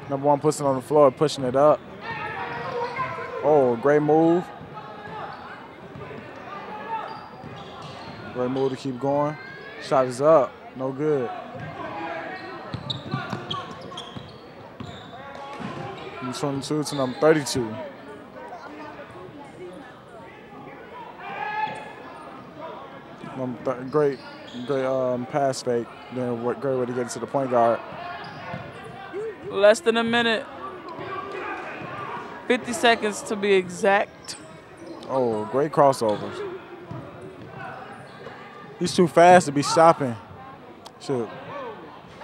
Number 1 puts it on the floor, pushing it up. Oh, great move. Great move to keep going. Shot is up. No good. Number 22 to number 32. Great pass fake. Then great way to get to the point guard. Less than a minute. 50 seconds to be exact. Oh, great crossovers. He's too fast to be stopping. Shit.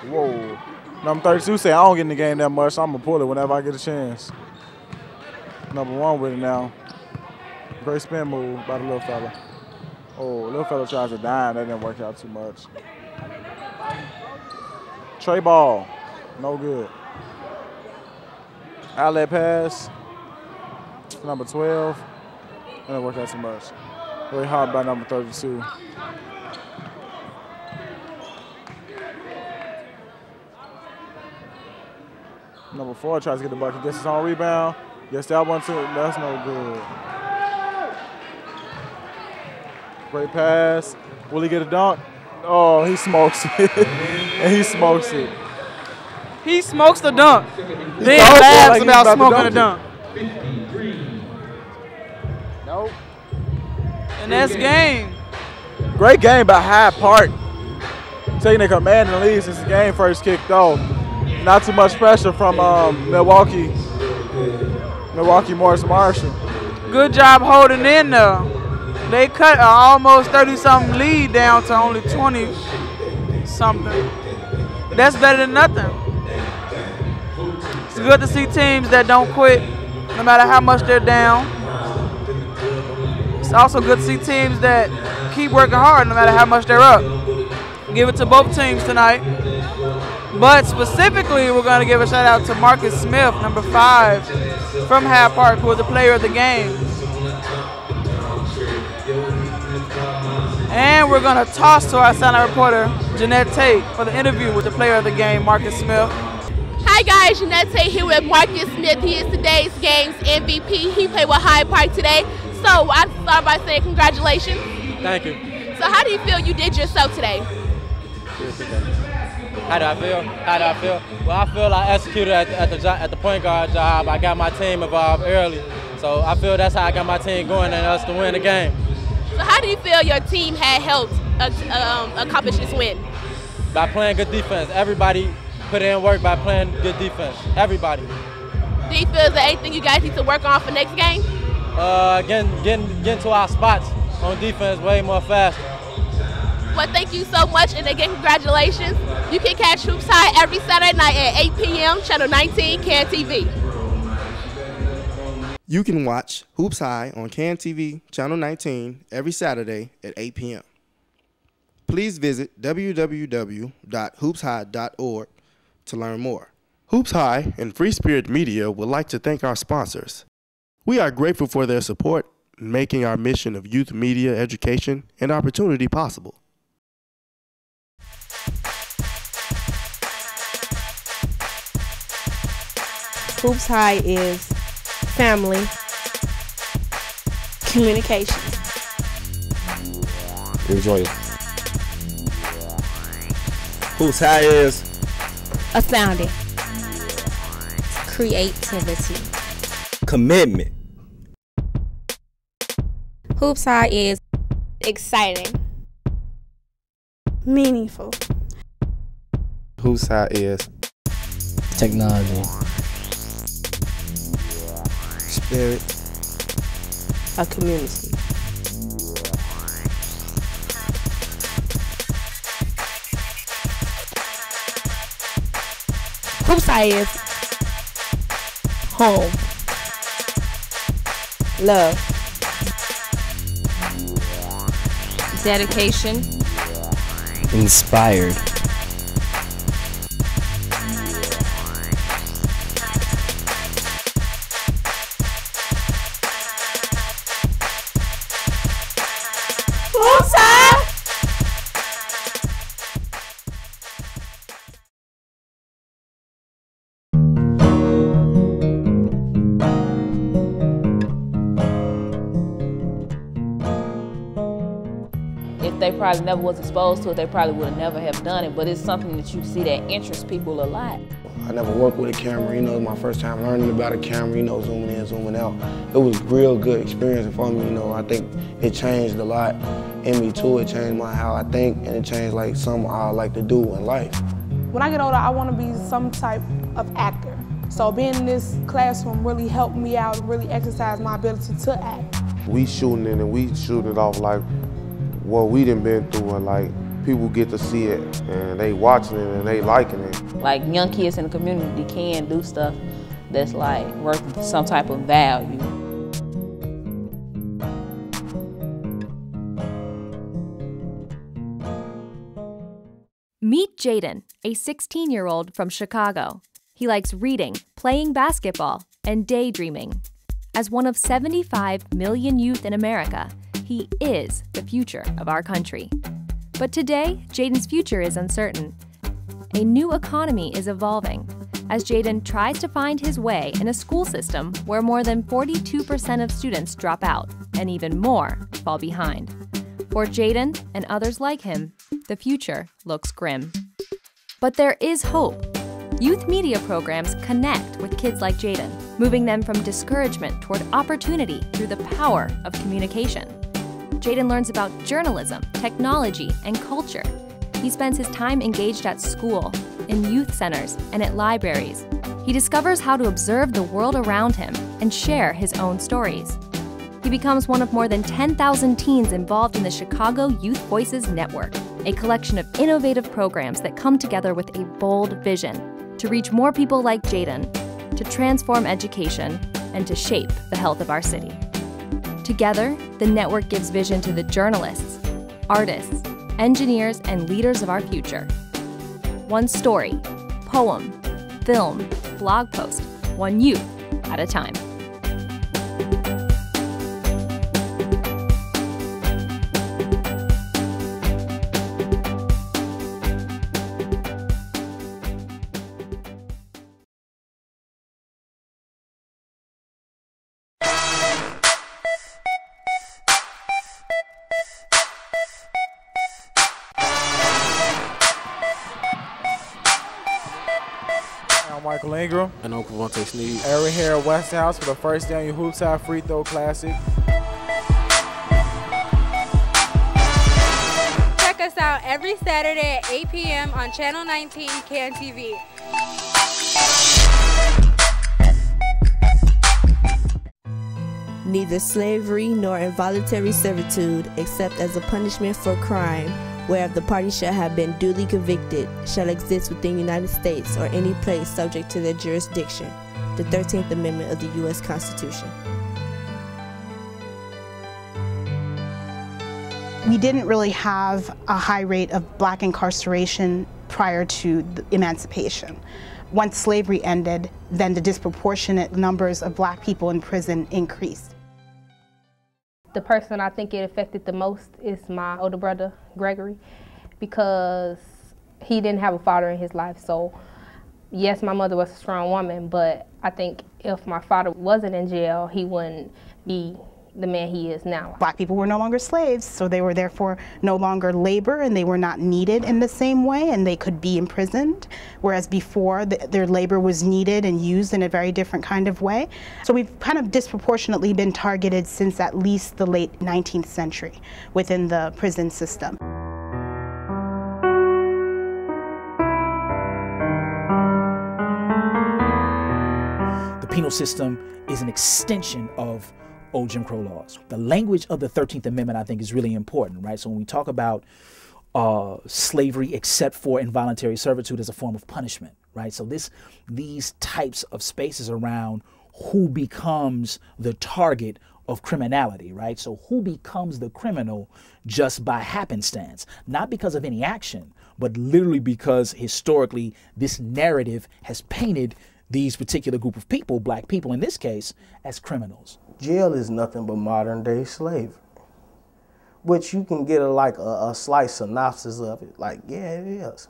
Whoa. Number 32 say I don't get in the game that much, so I'm going to pull it whenever I get a chance. Number 1 with it now. Great spin move by the little fella. Oh, little fella tries to dime. That didn't work out too much. Tray ball. No good. Outlet pass. Number 12. That didn't work out too much. Very hard by number 32. Number 4 tries to get the bucket. Gets his own rebound. Gets that one too. That's no good. Great pass. Will he get a dunk? Oh, he smokes it. And he smokes it. He smokes the dunk. Then laughs about smoking a dunk. Nope. And that's game. Great game by Hyde Park. taking the command in the lead since the game first kicked off. Not too much pressure from Milwaukee Morse-Marshall. Good job holding in there. They cut an almost 30-something lead down to only 20-something. That's better than nothing. It's good to see teams that don't quit no matter how much they're down. It's also good to see teams that keep working hard no matter how much they're up. Give it to both teams tonight. But specifically, we're going to give a shout out to Marcus Smith, number 5, from Hyde Park, who was the player of the game. And we're going to toss to our sideline reporter, Jeanette Tate, for the interview with the player of the game, Marcus Smith. Hi guys, Jeanette Tate here with Marcus Smith. He is today's game's MVP. He played with Hyde Park today. So I start by saying congratulations. Thank you. So how do you feel you did yourself today? How do I feel? Well, I feel I executed at the point guard job. I got my team involved early. So I feel that's how I got my team going and us to win the game. So how do you feel your team had helped accomplish this win? By playing good defense. Everybody put in work by playing good defense. Everybody. Do you feel there anything you guys need to work on for next game? Getting to our spots on defense way more faster. Well, thank you so much, and again, congratulations. You can catch Hoops High every Saturday night at 8 p.m., Channel 19, CAN TV. You can watch Hoops High on CAN TV, Channel 19, every Saturday at 8 p.m. Please visit www.hoopshigh.org to learn more. Hoops High and Free Spirit Media would like to thank our sponsors. We are grateful for their support in making our mission of youth media education and opportunity possible. Hoops High is family, communication. Enjoy it. Hoops High is astounding, creativity, commitment. Hoops High is exciting, meaningful. Hoops High is technology, spirit, a community. Hoops High is home, love, dedication, inspired, Hoops High. If they probably never was exposed to it, they probably would have never have done it, but it's something that you see that interests people a lot. I never worked with a camera, you know, it was my first time learning about a camera, you know, zooming in, zooming out. It was a real good experience for me, you know. I think it changed a lot in me too. It changed how I think, and it changed like something I like to do in life. When I get older, I want to be some type of actor. So being in this classroom really helped me out, really exercise my ability to act. We shooting it and we shoot it off like what we done been through, and like people get to see it and they watching it and they liking it. Like young kids in the community can do stuff that's like worth some type of value. Meet Jaden, a 16-year-old from Chicago. He likes reading, playing basketball, and daydreaming. As one of 75 million youth in America, he is the future of our country. But today, Jaden's future is uncertain. A new economy is evolving as Jaden tries to find his way in a school system where more than 42% of students drop out and even more fall behind. For Jaden and others like him, the future looks grim. But there is hope. Youth media programs connect with kids like Jaden, moving them from discouragement toward opportunity through the power of communication. Jaden learns about journalism, technology, and culture. He spends his time engaged at school, in youth centers, and at libraries. He discovers how to observe the world around him and share his own stories. He becomes one of more than 10,000 teens involved in the Chicago Youth Voices Network, a collection of innovative programs that come together with a bold vision to reach more people like Jaden, to transform education, and to shape the health of our city. Together, the network gives vision to the journalists, artists, engineers, and leaders of our future. One story, poem, film, blog post, one youth at a time. Michael Ingram. And Uncle Vontae Sneed. Aaron here at West House for the first annual Hoops High Free Throw Classic. Check us out every Saturday at 8 p.m. on Channel 19 CAN-TV. Neither slavery nor involuntary servitude, except as a punishment for crime, whereof the party shall have been duly convicted, shall exist within the United States or any place subject to their jurisdiction. The 13th Amendment of the U.S. Constitution. We didn't really have a high rate of black incarceration prior to the emancipation. Once slavery ended, then the disproportionate numbers of black people in prison increased. The person I think it affected the most is my older brother, Gregory, because he didn't have a father in his life. So yes, my mother was a strong woman, but I think if my father wasn't in jail, he wouldn't be the man he is now. Black people were no longer slaves, so they were therefore no longer labor, and they were not needed in the same way, and they could be imprisoned, whereas before their labor was needed and used in a very different kind of way. So we've kind of disproportionately been targeted since at least the late 19th century within the prison system. The penal system is an extension of old Jim Crow laws. The language of the 13th Amendment, I think, is really important, right? So when we talk about slavery, except for involuntary servitude as a form of punishment, right? So these types of spaces around who becomes the target of criminality, right? So who becomes the criminal just by happenstance, not because of any action, but literally because historically this narrative has painted these particular group of people, black people in this case, as criminals. Jail is nothing but modern day slavery, which you can get a slight synopsis of it. Like, yeah, it is.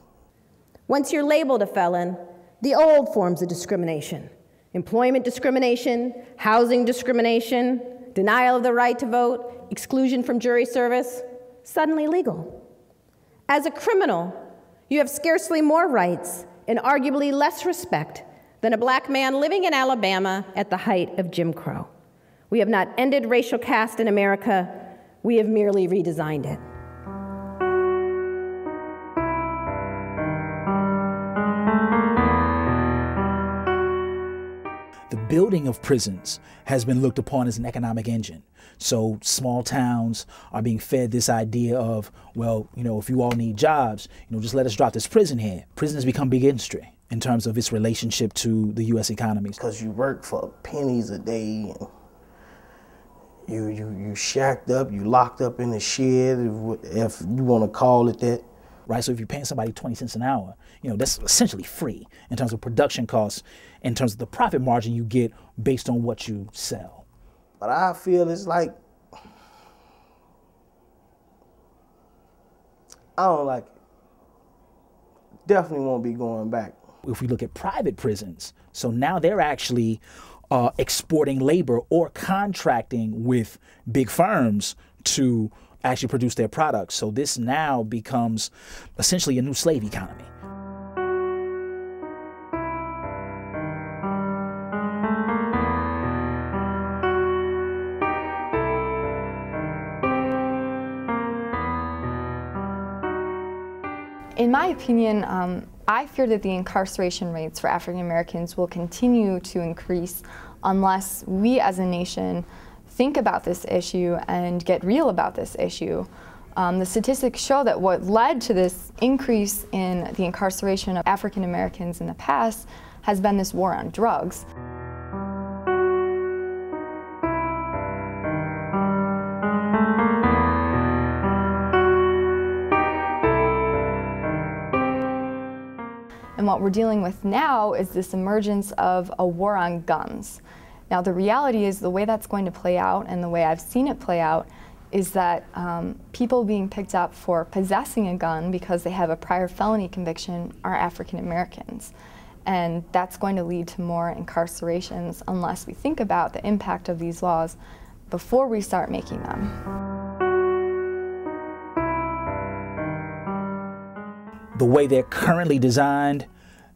Once you're labeled a felon, the old forms of discrimination, employment discrimination, housing discrimination, denial of the right to vote, exclusion from jury service, suddenly legal. As a criminal, you have scarcely more rights and arguably less respect than a black man living in Alabama at the height of Jim Crow. We have not ended racial caste in America, we have merely redesigned it. The building of prisons has been looked upon as an economic engine. So small towns are being fed this idea of, well, if you all need jobs, just let us drop this prison here. Prison has become big industry in terms of its relationship to the U.S. economy. Because you work for pennies a day, and you shacked up, you locked up in the shed, if you want to call it that. Right, so if you're paying somebody 20 cents an hour, that's essentially free in terms of production costs, in terms of the profit margin you get based on what you sell. But I feel it's like, I don't like it. Definitely won't be going back. If we look at private prisons, so now they're actually exporting labor or contracting with big firms to actually produce their products. So this now becomes essentially a new slave economy. In my opinion, I fear that the incarceration rates for African Americans will continue to increase unless we as a nation think about this issue and get real about this issue. The statistics show that what led to this increase in the incarceration of African Americans in the past has been this war on drugs. And what we're dealing with now is this emergence of a war on guns. Now the reality is the way that's going to play out, and the way I've seen it play out, is that people being picked up for possessing a gun because they have a prior felony conviction are African Americans. And that's going to lead to more incarcerations unless we think about the impact of these laws before we start making them. The way they're currently designed,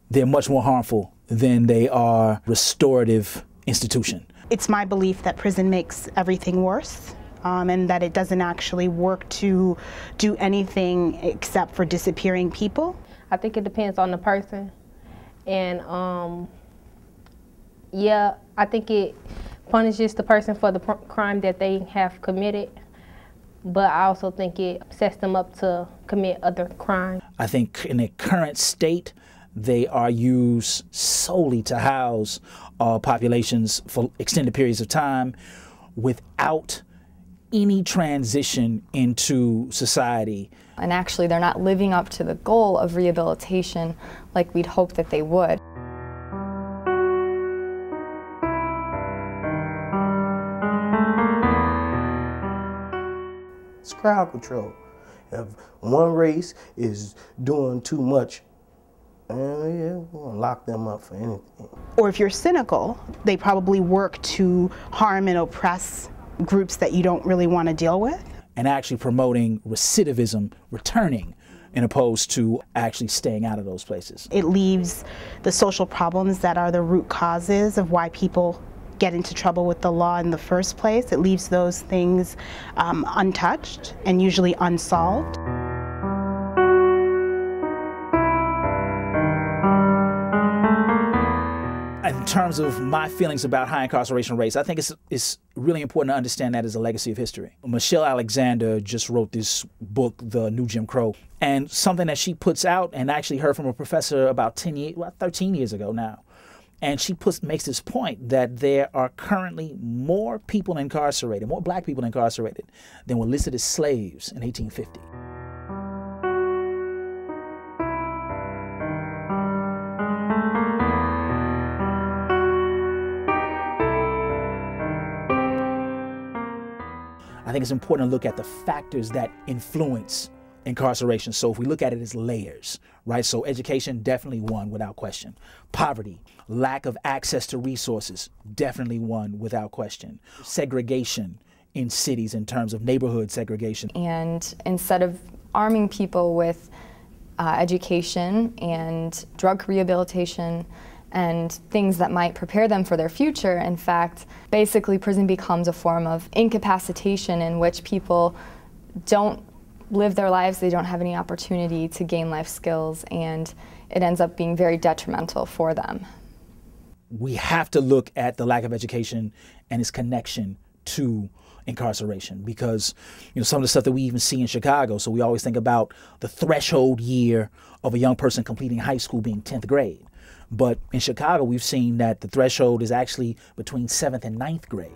they're much more harmful than they are restorative institution. It's my belief that prison makes everything worse, and that it doesn't actually work to do anything except for disappearing people. I think it depends on the person. And yeah, I think it punishes the person for the crime that they have committed, but I also think it sets them up to commit other crimes. I think in their current state, they are used solely to house populations for extended periods of time without any transition into society. And actually, they're not living up to the goal of rehabilitation like we'd hope that they would. It's crowd control. If one race is doing too much, yeah, we're gonna lock them up for anything. Or if you're cynical, they probably work to harm and oppress groups that you don't really want to deal with. And actually promoting recidivism, returning, in opposed to actually staying out of those places. It leaves the social problems that are the root causes of why people get into trouble with the law in the first place. It leaves those things untouched and usually unsolved. In terms of my feelings about high incarceration rates, I think it's really important to understand that as a legacy of history. Michelle Alexander just wrote this book, The New Jim Crow, and something that she puts out, and I actually heard from a professor about 13 years ago now, and she makes this point that there are currently more people incarcerated, more black people incarcerated, than were listed as slaves in 1850. I think it's important to look at the factors that influence incarceration. So if we look at it as layers, right? So education, definitely one without question. Poverty, lack of access to resources, definitely one without question. Segregation in cities in terms of neighborhood segregation. And instead of arming people with education and drug rehabilitation and things that might prepare them for their future, in fact, basically prison becomes a form of incapacitation in which people don't live their lives, they don't have any opportunity to gain life skills, and it ends up being very detrimental for them. We have to look at the lack of education and its connection to incarceration, because some of the stuff that we even see in Chicago, so we always think about the threshold year of a young person completing high school being 10th grade. But in Chicago, we've seen that the threshold is actually between 7th and 9th grade.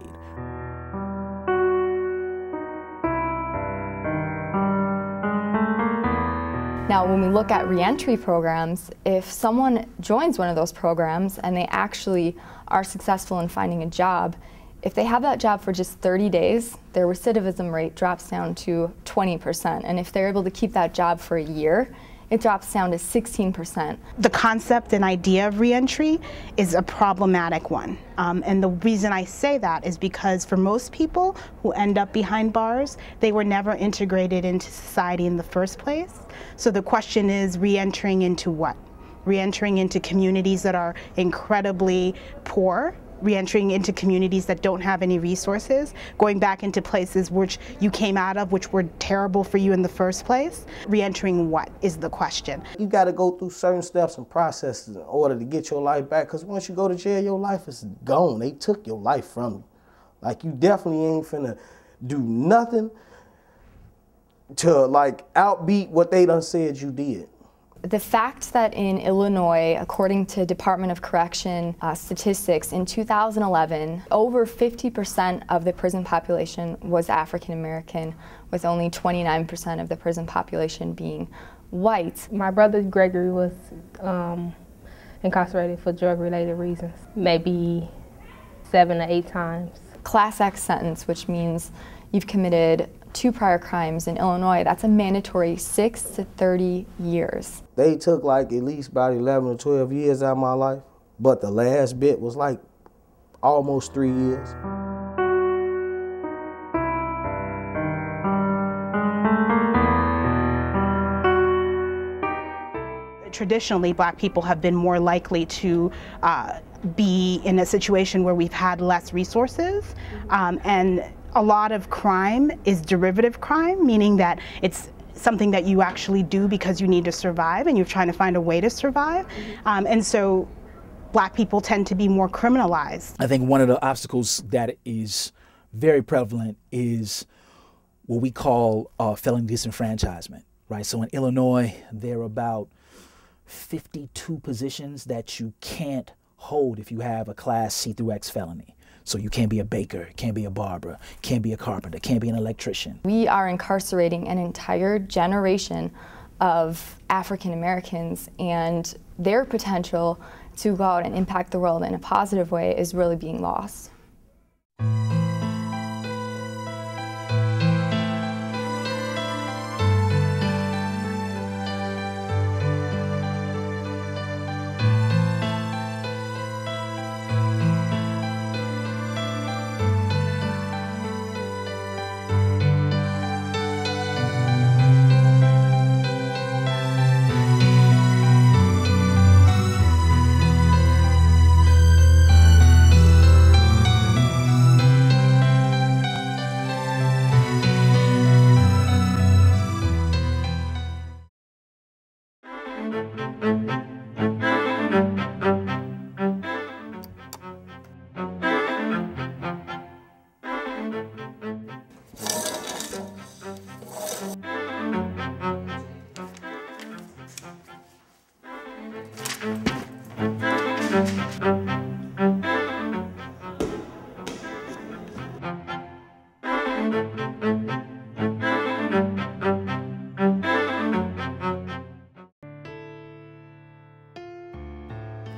Now, when we look at reentry programs, if someone joins one of those programs and they actually are successful in finding a job, if they have that job for just 30 days, their recidivism rate drops down to 20%. And if they're able to keep that job for a year, it drops down to 16%. The concept and idea of reentry is a problematic one. And the reason I say that is because for most people who end up behind bars, they were never integrated into society in the first place. So the question is, reentering into what? Reentering into communities that are incredibly poor re-entering into communities that don't have any resources, going back into places which you came out of, which were terrible for you in the first place. Re-entering what is the question. You got to go through certain steps and processes in order to get your life back, because once you go to jail, your life is gone. They took your life from you. Like, you definitely ain't finna do nothing to like outbeat what they done said you did. The fact that in Illinois, according to Department of Correction statistics, in 2011, over 50% of the prison population was African American, with only 29% of the prison population being white. My brother Gregory was incarcerated for drug-related reasons, maybe 7 to 8 times. Class X sentence, which means you've committed 2 prior crimes in Illinois, that's a mandatory 6 to 30 years. They took like at least about 11 or 12 years out of my life, but the last bit was like almost 3 years. Traditionally, Black people have been more likely to be in a situation where we've had less resources, and a lot of crime is derivative crime, meaning that it's something that you actually do because you need to survive and you're trying to find a way to survive. And so Black people tend to be more criminalized. I think one of the obstacles that is very prevalent is what we call felony disenfranchisement, right? So in Illinois, there are about 52 positions that you can't hold if you have a Class C through X felony. So you can't be a baker, can't be a barber, can't be a carpenter, can't be an electrician. We are incarcerating an entire generation of African Americans, and their potential to go out and impact the world in a positive way is really being lost.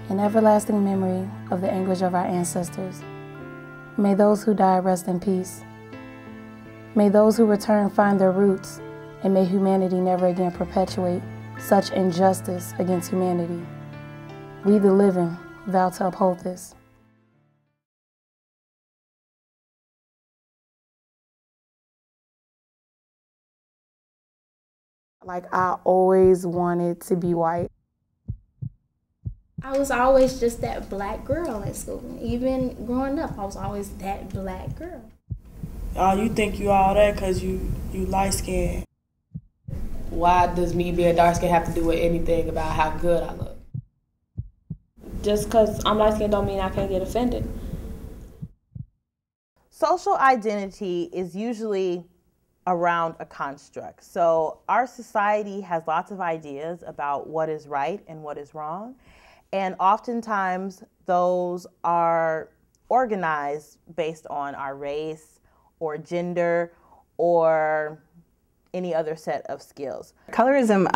An everlasting memory of the anguish of our ancestors. May those who die rest in peace. May those who return find their roots, and may humanity never again perpetuate such injustice against humanity. We the living vow to uphold this. Like, I always wanted to be white. I was always just that Black girl at school. Even growing up, I was always that Black girl. You think you all that because you light-skinned. Why does me being dark-skinned have to do with anything about how good I look? Just because I'm light-skinned don't mean I can't get offended. Social identity is usually around a construct. So our society has lots of ideas about what is right and what is wrong. And oftentimes those are organized based on our race or gender or any other set of skills. Colorism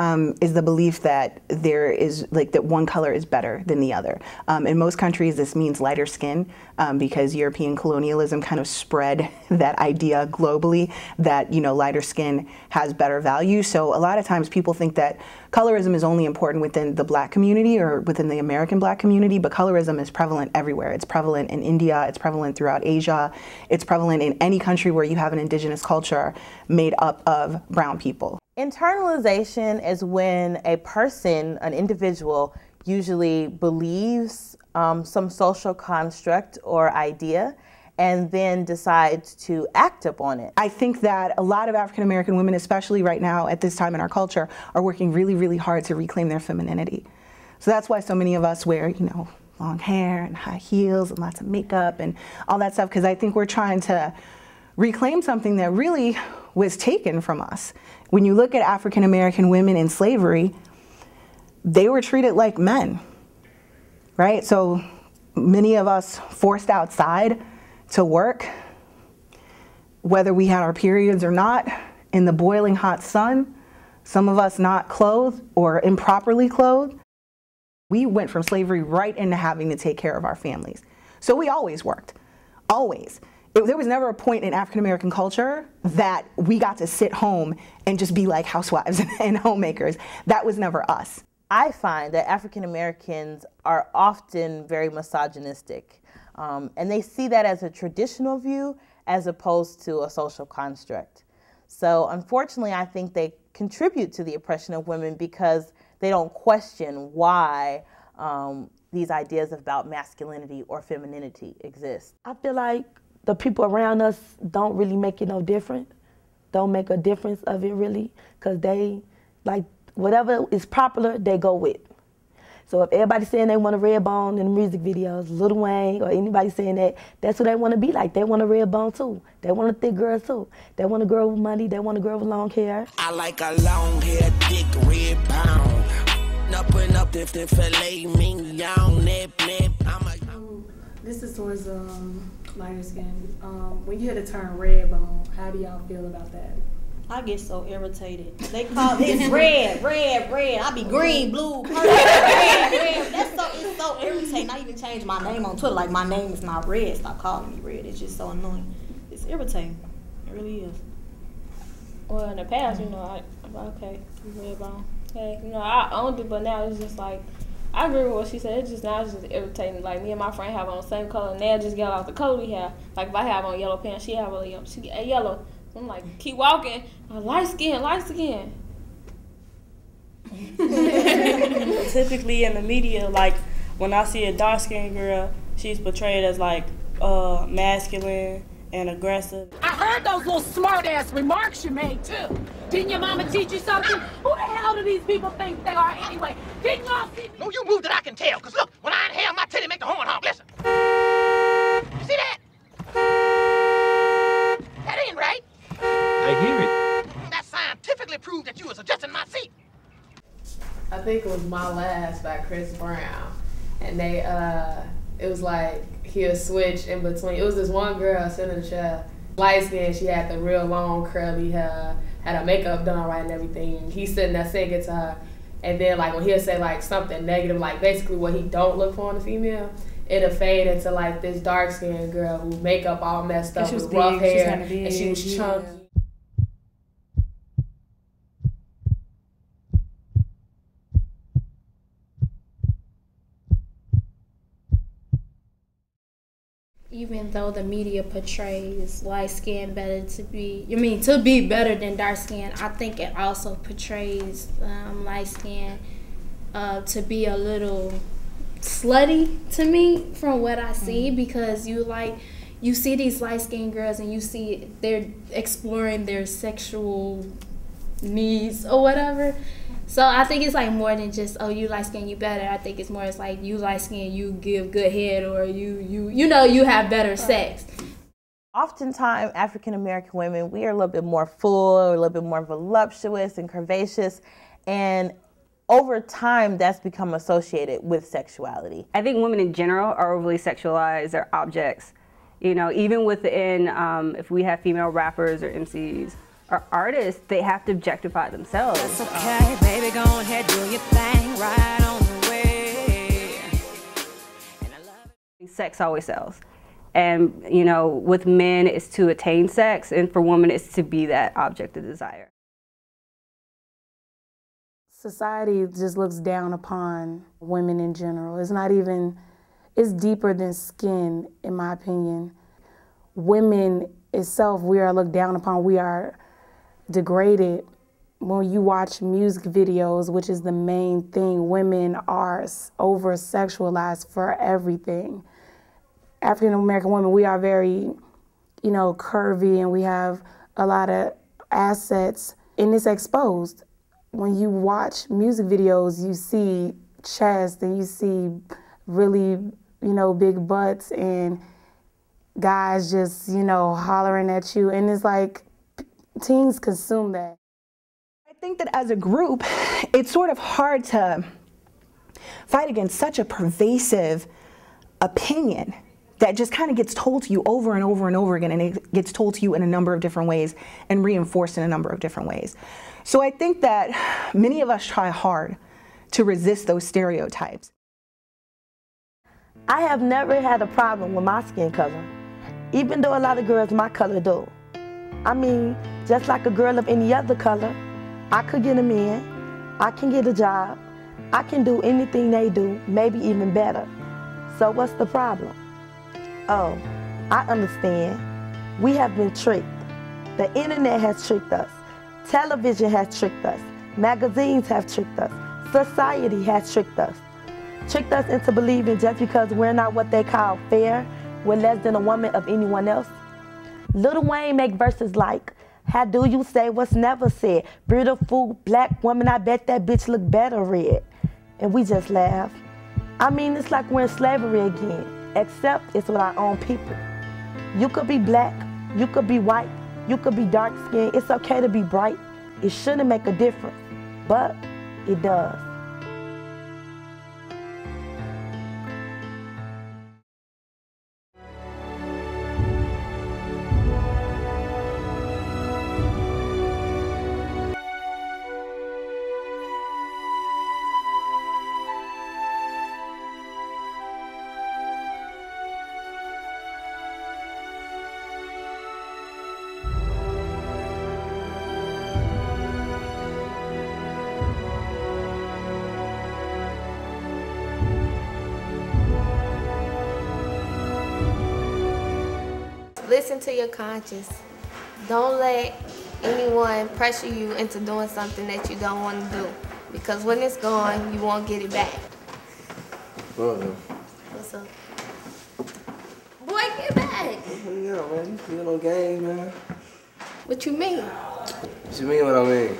is the belief that there is, like, that one color is better than the other. In most countries, this means lighter skin because European colonialism kind of spread that idea globally that, you know, lighter skin has better value. So a lot of times people think that colorism is only important within the Black community or within the American Black community, but colorism is prevalent everywhere. It's prevalent in India, it's prevalent throughout Asia, it's prevalent in any country where you have an indigenous culture made up of brown people. Internalization is when a person, an individual, usually believes some social construct or idea and then decides to act upon it. I think that a lot of African American women, especially right now at this time in our culture, are working really, really hard to reclaim their femininity. So that's why so many of us wear, you know, long hair and high heels and lots of makeup and all that stuff, because I think we're trying to reclaim something that really was taken from us. When you look at African American women in slavery, they were treated like men, right? So many of us forced outside to work, whether we had our periods or not, in the boiling hot sun, some of us not clothed or improperly clothed. We went from slavery right into having to take care of our families. So we always worked, always. There was never a point in African American culture that we got to sit home and just be like housewives and homemakers. That was never us. I find that African Americans are often very misogynistic, and they see that as a traditional view as opposed to a social construct. So unfortunately, I think they contribute to the oppression of women because they don't question why these ideas about masculinity or femininity exist. I feel like the people around us don't really make it no different, don't make a difference of it really, because they, like, whatever is popular, they go with. So if everybody's saying they want a red bone in the music videos, Lil Wayne or anybody saying that, that's who they want to be like. They want a red bone too. They want a thick girl too. They want a girl with money. They want a girl with long hair. I like a long hair, thick red bone. Up and up if they fillet mignon, nip, nip. This is towards lighter skin. When you hit the term red bone, how do y'all feel about that? I get so irritated. They call it red, red, red. I be green, blue, purple, red. It's so irritating. I even changed my name on Twitter. Like, my name is not red. Stop calling me red. It's just so annoying. It's irritating. It really is. Well, in the past, you know, okay, red bone. Okay, you know, I owned it, but now it's just like, I agree with what she said. It's just now it's just irritating. Like, me and my friend have on the same color, and they'll just get out the color we have. Like, if I have on yellow pants, she have on yellow. She get yellow. I'm like, keep walking. Light skin, light skin. Typically in the media, like, when I see a dark-skinned girl, she's portrayed as, like, masculine and aggressive. I heard those little smart-ass remarks you made, too. Didn't your mama teach you something? Who the hell do these people think they are anyway? Didn't y'all see? No, you move that I can tell, because look, when I inhale, my titty make the horn honk. Listen. You see that? That ain't right. I hear it. That scientifically proved that you was adjusting my seat. I think it was My Last by Chris Brown. And they, it was like he'll switch in between. It was this one girl sitting in the chair, light skin, she had the real long curly hair, had her makeup done right and everything. He's sitting there singing to her. And then like when he'll say like something negative, like basically what he don't look for in a female, it'll fade into like this dark skinned girl who makeup all messed up with rough hair and she was chunky. Even though the media portrays light skin better to be better than dark skin, I think it also portrays light skin to be a little slutty to me from what I see, because you see these light skinned girls and you see they're exploring their sexual needs or whatever. So I think it's like more than just, oh, you light skin, you better. I think it's more, it's like you light skin, you give good head, or you have better sex. Oftentimes, African American women, we are a little bit more full, or a little bit more voluptuous and curvaceous, and over time, that's become associated with sexuality. I think women in general are overly sexualized. They're objects. You know, even within, if we have female rappers or MCs or artists, they have to objectify themselves. That's okay, baby, go ahead, do your thing, right on the way. Sex always sells. And, you know, with men, it's to attain sex, and for women, it's to be that object of desire. Society just looks down upon women in general. It's not even, it's deeper than skin, in my opinion. Women itself, we are looked down upon. We are degraded when you watch music videos, which is the main thing, women are over-sexualized for everything. African American women, we are very, you know, curvy, and we have a lot of assets, and it's exposed. When you watch music videos, you see chest and you see really, you know, big butts and guys just, you know, hollering at you, and it's like teens consume that. I think that as a group, it's sort of hard to fight against such a pervasive opinion that just kind of gets told to you over and over and over again, and it gets told to you in a number of different ways and reinforced in a number of different ways. So I think that many of us try hard to resist those stereotypes. I have never had a problem with my skin color, even though a lot of girls my color do. I mean, just like a girl of any other color, I could get a man, I can get a job, I can do anything they do, maybe even better. So what's the problem? Oh, I understand. We have been tricked. The internet has tricked us. Television has tricked us. Magazines have tricked us. Society has tricked us. Tricked us into believing just because we're not what they call fair, we're less than a woman of anyone else. Lil Wayne make verses like, how do you say what's never said? Beautiful black woman, I bet that bitch look better red. And we just laugh. I mean, it's like we're in slavery again, except it's with our own people. You could be black, you could be white, you could be dark skinned. It's okay to be bright. It shouldn't make a difference, but it does. Listen to your conscience. Don't let anyone pressure you into doing something that you don't want to do. Because when it's gone, you won't get it back. What's up? Boy, get back. Yeah, man. You still on games, man. What you mean? What you mean what I mean?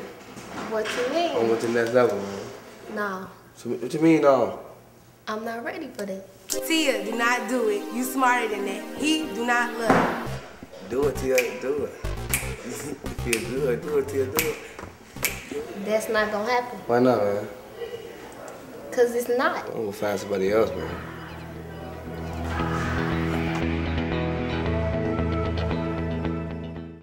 What you mean? I went to the next level, man. No. So, what you mean, no? I'm not ready for that. Tia, do not do it. You smarter than that. He do not love you. Do it, Tia, do it. Feel good, do it, Tia, do it. That's not gonna happen. Why not, man? Cause it's not. I'm gonna find somebody else, man.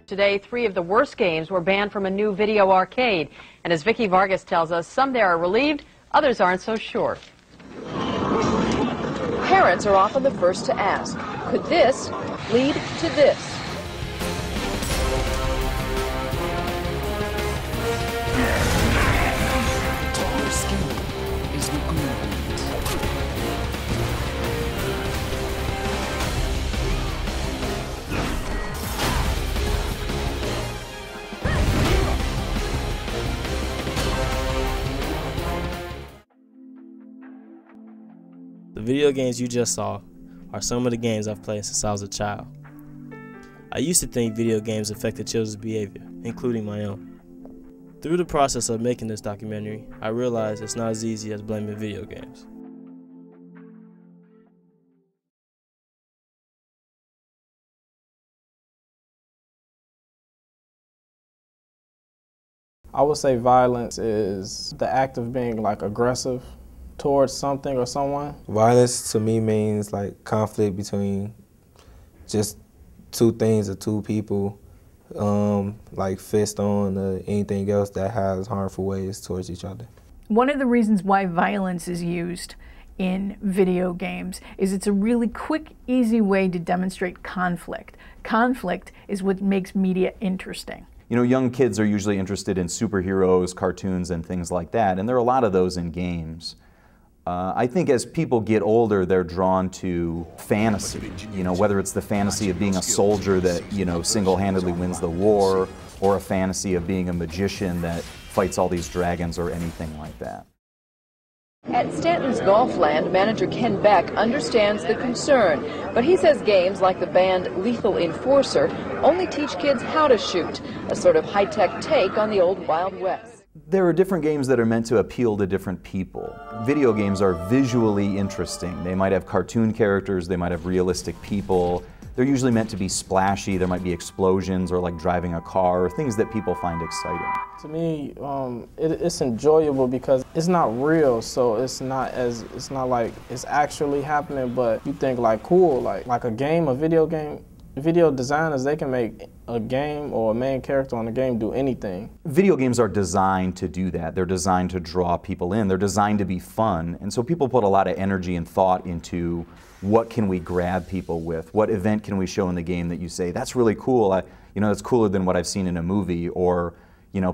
Today, 3 of the worst games were banned from a new video arcade. And as Vicky Vargas tells us, some there are relieved, others aren't so sure. Parents are often the first to ask, could this lead to this? Taller skin is the agreement. The video games you just saw are some of the games I've played since I was a child. I used to think video games affected children's behavior, including my own. Through the process of making this documentary, I realized it's not as easy as blaming video games. I would say violence is the act of being like aggressive towards something or someone. Violence to me means like conflict between just two things or two people, like fist on or anything else that has harmful ways towards each other. One of the reasons why violence is used in video games is it's a really quick, easy way to demonstrate conflict. Conflict is what makes media interesting. You know, young kids are usually interested in superheroes, cartoons, and things like that, and there are a lot of those in games. I think as people get older, they're drawn to fantasy, you know, whether it's the fantasy of being a soldier that, you know, single-handedly wins the war, or a fantasy of being a magician that fights all these dragons or anything like that. At Stanton's Golfland, manager Ken Beck understands the concern, but he says games like the banned Lethal Enforcer only teach kids how to shoot, a sort of high-tech take on the old Wild West. There are different games that are meant to appeal to different people. Video games are visually interesting. They might have cartoon characters, they might have realistic people. They're usually meant to be splashy. There might be explosions or like driving a car or things that people find exciting. To me, it's enjoyable because it's not real, so it's not like it's actually happening, but you think like cool, like a game, a video game. Video designers, they can make a game or a main character on a game do anything. Video games are designed to do that. They're designed to draw people in. They're designed to be fun. And so people put a lot of energy and thought into what can we grab people with? What event can we show in the game that you say, that's really cool, that's cooler than what I've seen in a movie, or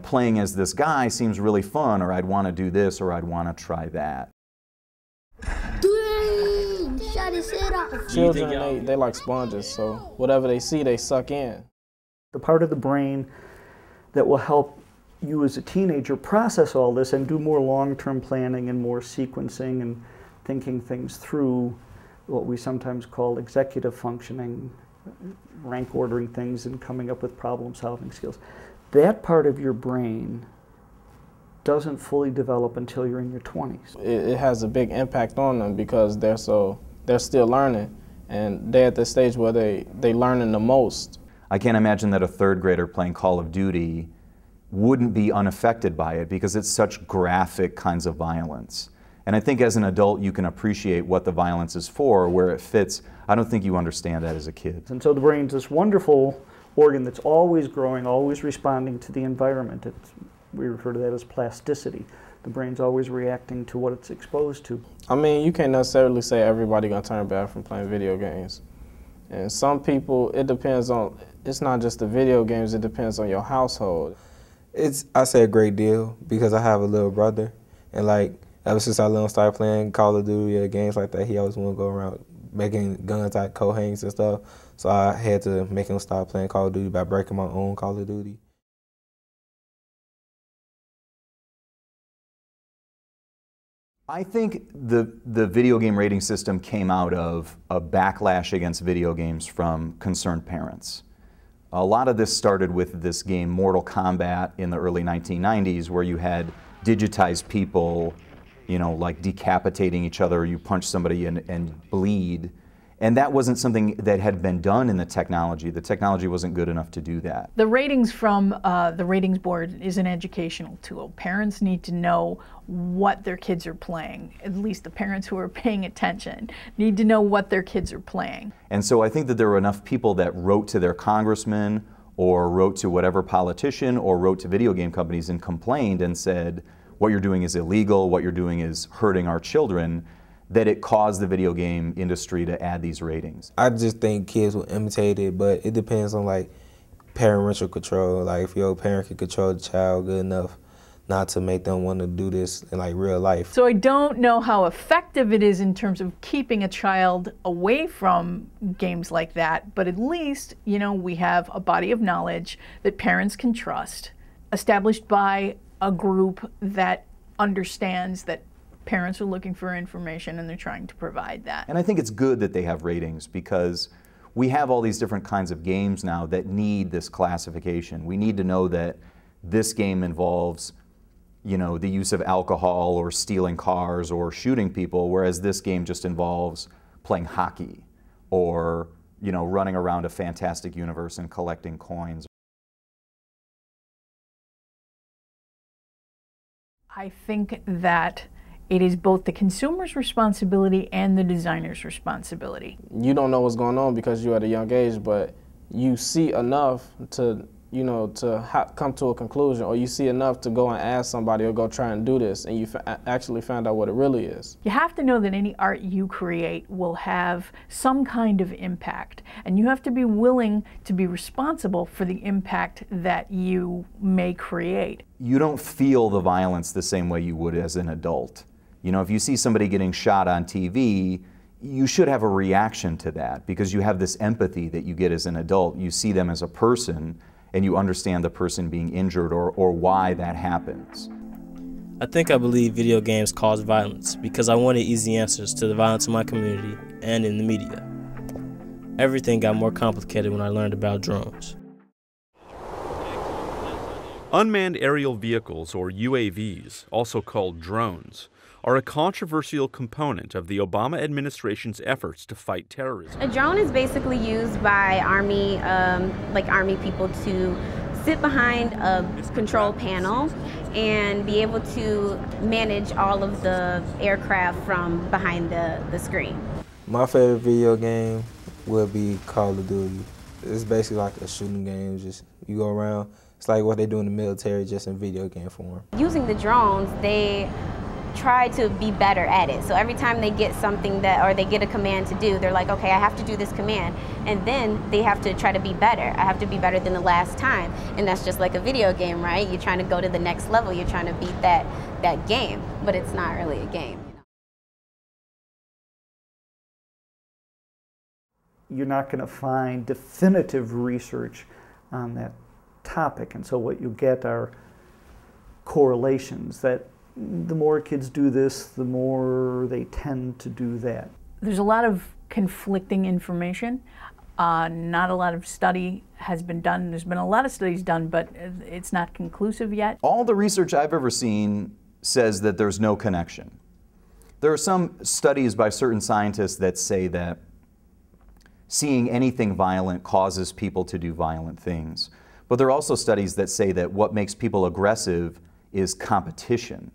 playing as this guy seems really fun, or I'd want to do this, or I'd want to try that. Shut his head off. Children, they like sponges, so whatever they see, they suck in. The part of the brain that will help you as a teenager process all this and do more long-term planning and more sequencing and thinking things through, what we sometimes call executive functioning, rank ordering things and coming up with problem-solving skills. That part of your brain doesn't fully develop until you're in your 20s. It has a big impact on them because they're still learning, and they're at the stage where they learning the most. I can't imagine that a third grader playing Call of Duty wouldn't be unaffected by it because it's such graphic kinds of violence. And I think as an adult you can appreciate what the violence is for, where it fits. I don't think you understand that as a kid. And so the brain's this wonderful organ that's always growing, always responding to the environment. We refer to that as plasticity. The brain's always reacting to what it's exposed to. I mean, you can't necessarily say everybody gonna turn bad from playing video games. And some people, it depends on, it's not just the video games, it depends on your household. I say a great deal because I have a little brother, and like ever since I let him start playing Call of Duty or games like that, he always want to go around making guns like coat hangers and stuff. So I had to make him start playing Call of Duty by breaking my own Call of Duty. I think the video game rating system came out of a backlash against video games from concerned parents. A lot of this started with this game Mortal Kombat in the early 1990s, where you had digitized people, like decapitating each other, or you punch somebody and bleed. And that wasn't something that had been done in the technology. The technology wasn't good enough to do that. The ratings from the ratings board is an educational tool. Parents need to know what their kids are playing. At least the parents who are paying attention need to know what their kids are playing. And so I think that there were enough people that wrote to their congressman or wrote to whatever politician or wrote to video game companies and complained and said, what you're doing is illegal, what you're doing is hurting our children, that it caused the video game industry to add these ratings. I just think kids will imitate it, but it depends on like parental control. Like if your parent can control the child good enough not to make them want to do this in like real life. So I don't know how effective it is in terms of keeping a child away from games like that, but at least, we have a body of knowledge that parents can trust, established by a group that understands that parents are looking for information and they're trying to provide that. And I think it's good that they have ratings because we have all these different kinds of games now that need this classification. We need to know that this game involves, the use of alcohol or stealing cars or shooting people, whereas this game just involves playing hockey or, running around a fantastic universe and collecting coins. I think that it is both the consumer's responsibility and the designer's responsibility. You don't know what's going on because you're at a young age, but you see enough to, come to a conclusion, or you see enough to go and ask somebody or go try and do this, and you actually find out what it really is. You have to know that any art you create will have some kind of impact, and you have to be willing to be responsible for the impact that you may create. You don't feel the violence the same way you would as an adult. If you see somebody getting shot on TV, you should have a reaction to that because you have this empathy that you get as an adult. You see them as a person, and you understand the person being injured or why that happens. I think I believe video games cause violence because I wanted easy answers to the violence in my community and in the media. Everything got more complicated when I learned about drones. Unmanned aerial vehicles, or UAVs, also called drones, are a controversial component of the Obama administration's efforts to fight terrorism. A drone is basically used by Army people to sit behind a control panel and be able to manage all of the aircraft from behind the screen. My favorite video game would be Call of Duty. It's basically like a shooting game, just you go around. It's like what they do in the military, just in video game form. Using the drones, they try to be better at it. So every time they get something or they get a command to do, they're like, okay, I have to do this command. And then they have to try to be better. I have to be better than the last time. And that's just like a video game, right? You're trying to go to the next level. You're trying to beat that game, but it's not really a game. You're not going to find definitive research on that topic, and so what you get are correlations that the more kids do this, the more they tend to do that. There's a lot of conflicting information. Not a lot of study has been done. There's been a lot of studies done, but it's not conclusive yet. All the research I've ever seen says that there's no connection. There are some studies by certain scientists that say that seeing anything violent causes people to do violent things. But there are also studies that say that what makes people aggressive is competition.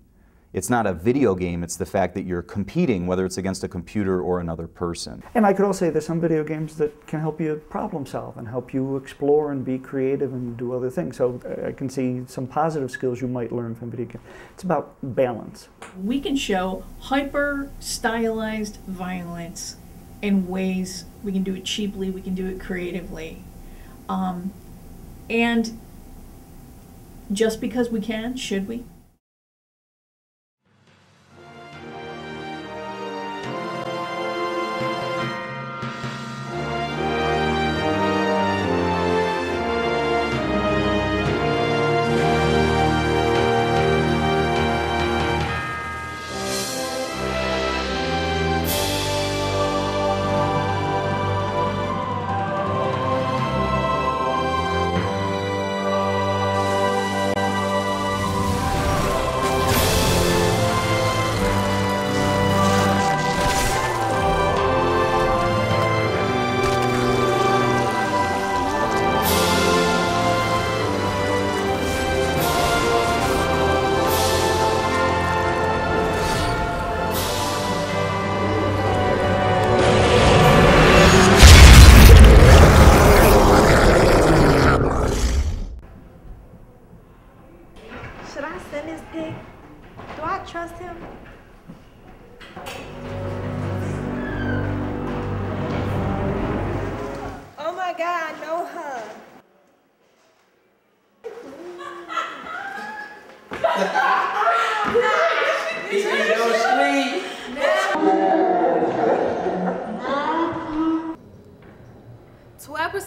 It's not a video game, it's the fact that you're competing, whether it's against a computer or another person. And I could also say there's some video games that can help you problem solve and help you explore and be creative and do other things. So I can see some positive skills you might learn from video games. It's about balance. We can show hyper-stylized violence in ways we can do it cheaply, we can do it creatively. And just because we can, should we?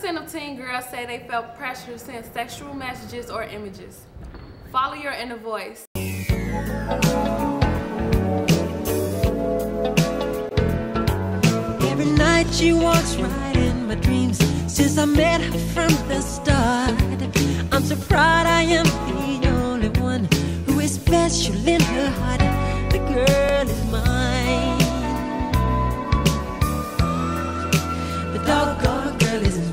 Of teen girls say they felt pressure to send sexual messages or images. Follow your inner voice. Every night she walks right in my dreams since I met her from the start. I'm so proud I am the only one who is special in her heart. The girl is mine. The doggone girl is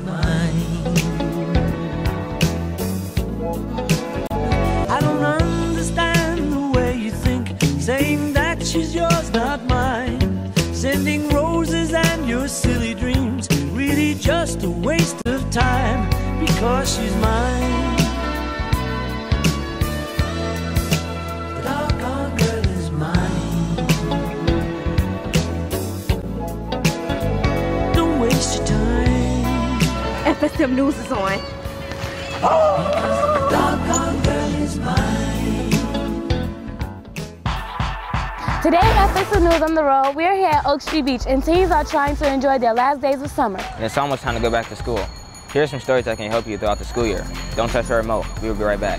saying that she's yours, not mine. Sending roses and your silly dreams, really just a waste of time, because she's mine. The doggone girl is mine. Don't waste your time. FSM News is on. Because the doggone girl is mine. Today at FSM News on the road, we're here at Oak Street Beach, and teens are trying to enjoy their last days of summer. And it's almost time to go back to school. Here's some stories that can help you throughout the school year. Don't touch the remote. We will be right back.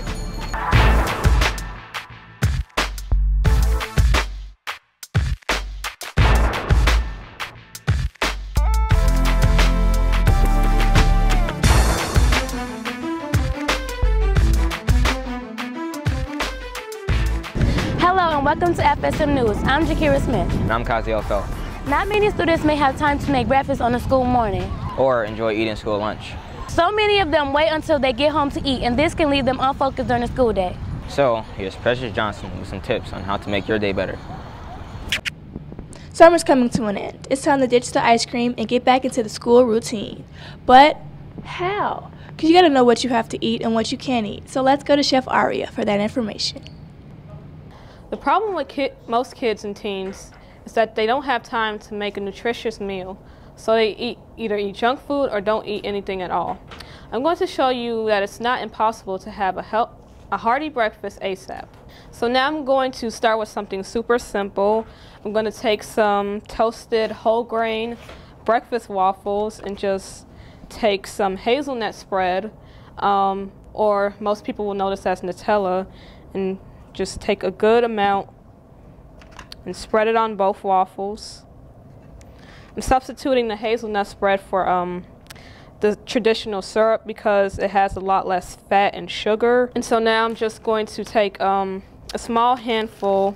Hello and welcome to FSM News. I'm Jakira Smith. And I'm Kaziel Felt. Not many students may have time to make breakfast on a school morning. Or enjoy eating school lunch. So many of them wait until they get home to eat, and this can leave them unfocused during the school day. So, here's Precious Johnson with some tips on how to make your day better. Summer's coming to an end. It's time to ditch the ice cream and get back into the school routine. But how? Because you got to know what you have to eat and what you can't eat. So let's go to Chef Aria for that information. The problem with most kids and teens is that they don't have time to make a nutritious meal, so they either eat junk food or don't eat anything at all. I'm going to show you that it's not impossible to have a hearty breakfast ASAP. So now I'm going to start with something super simple. I'm going to take some toasted whole grain breakfast waffles and just take some hazelnut spread, or most people will know this as Nutella, and just take a good amount and spread it on both waffles. I'm substituting the hazelnut spread for the traditional syrup because it has a lot less fat and sugar. And so now I'm just going to take a small handful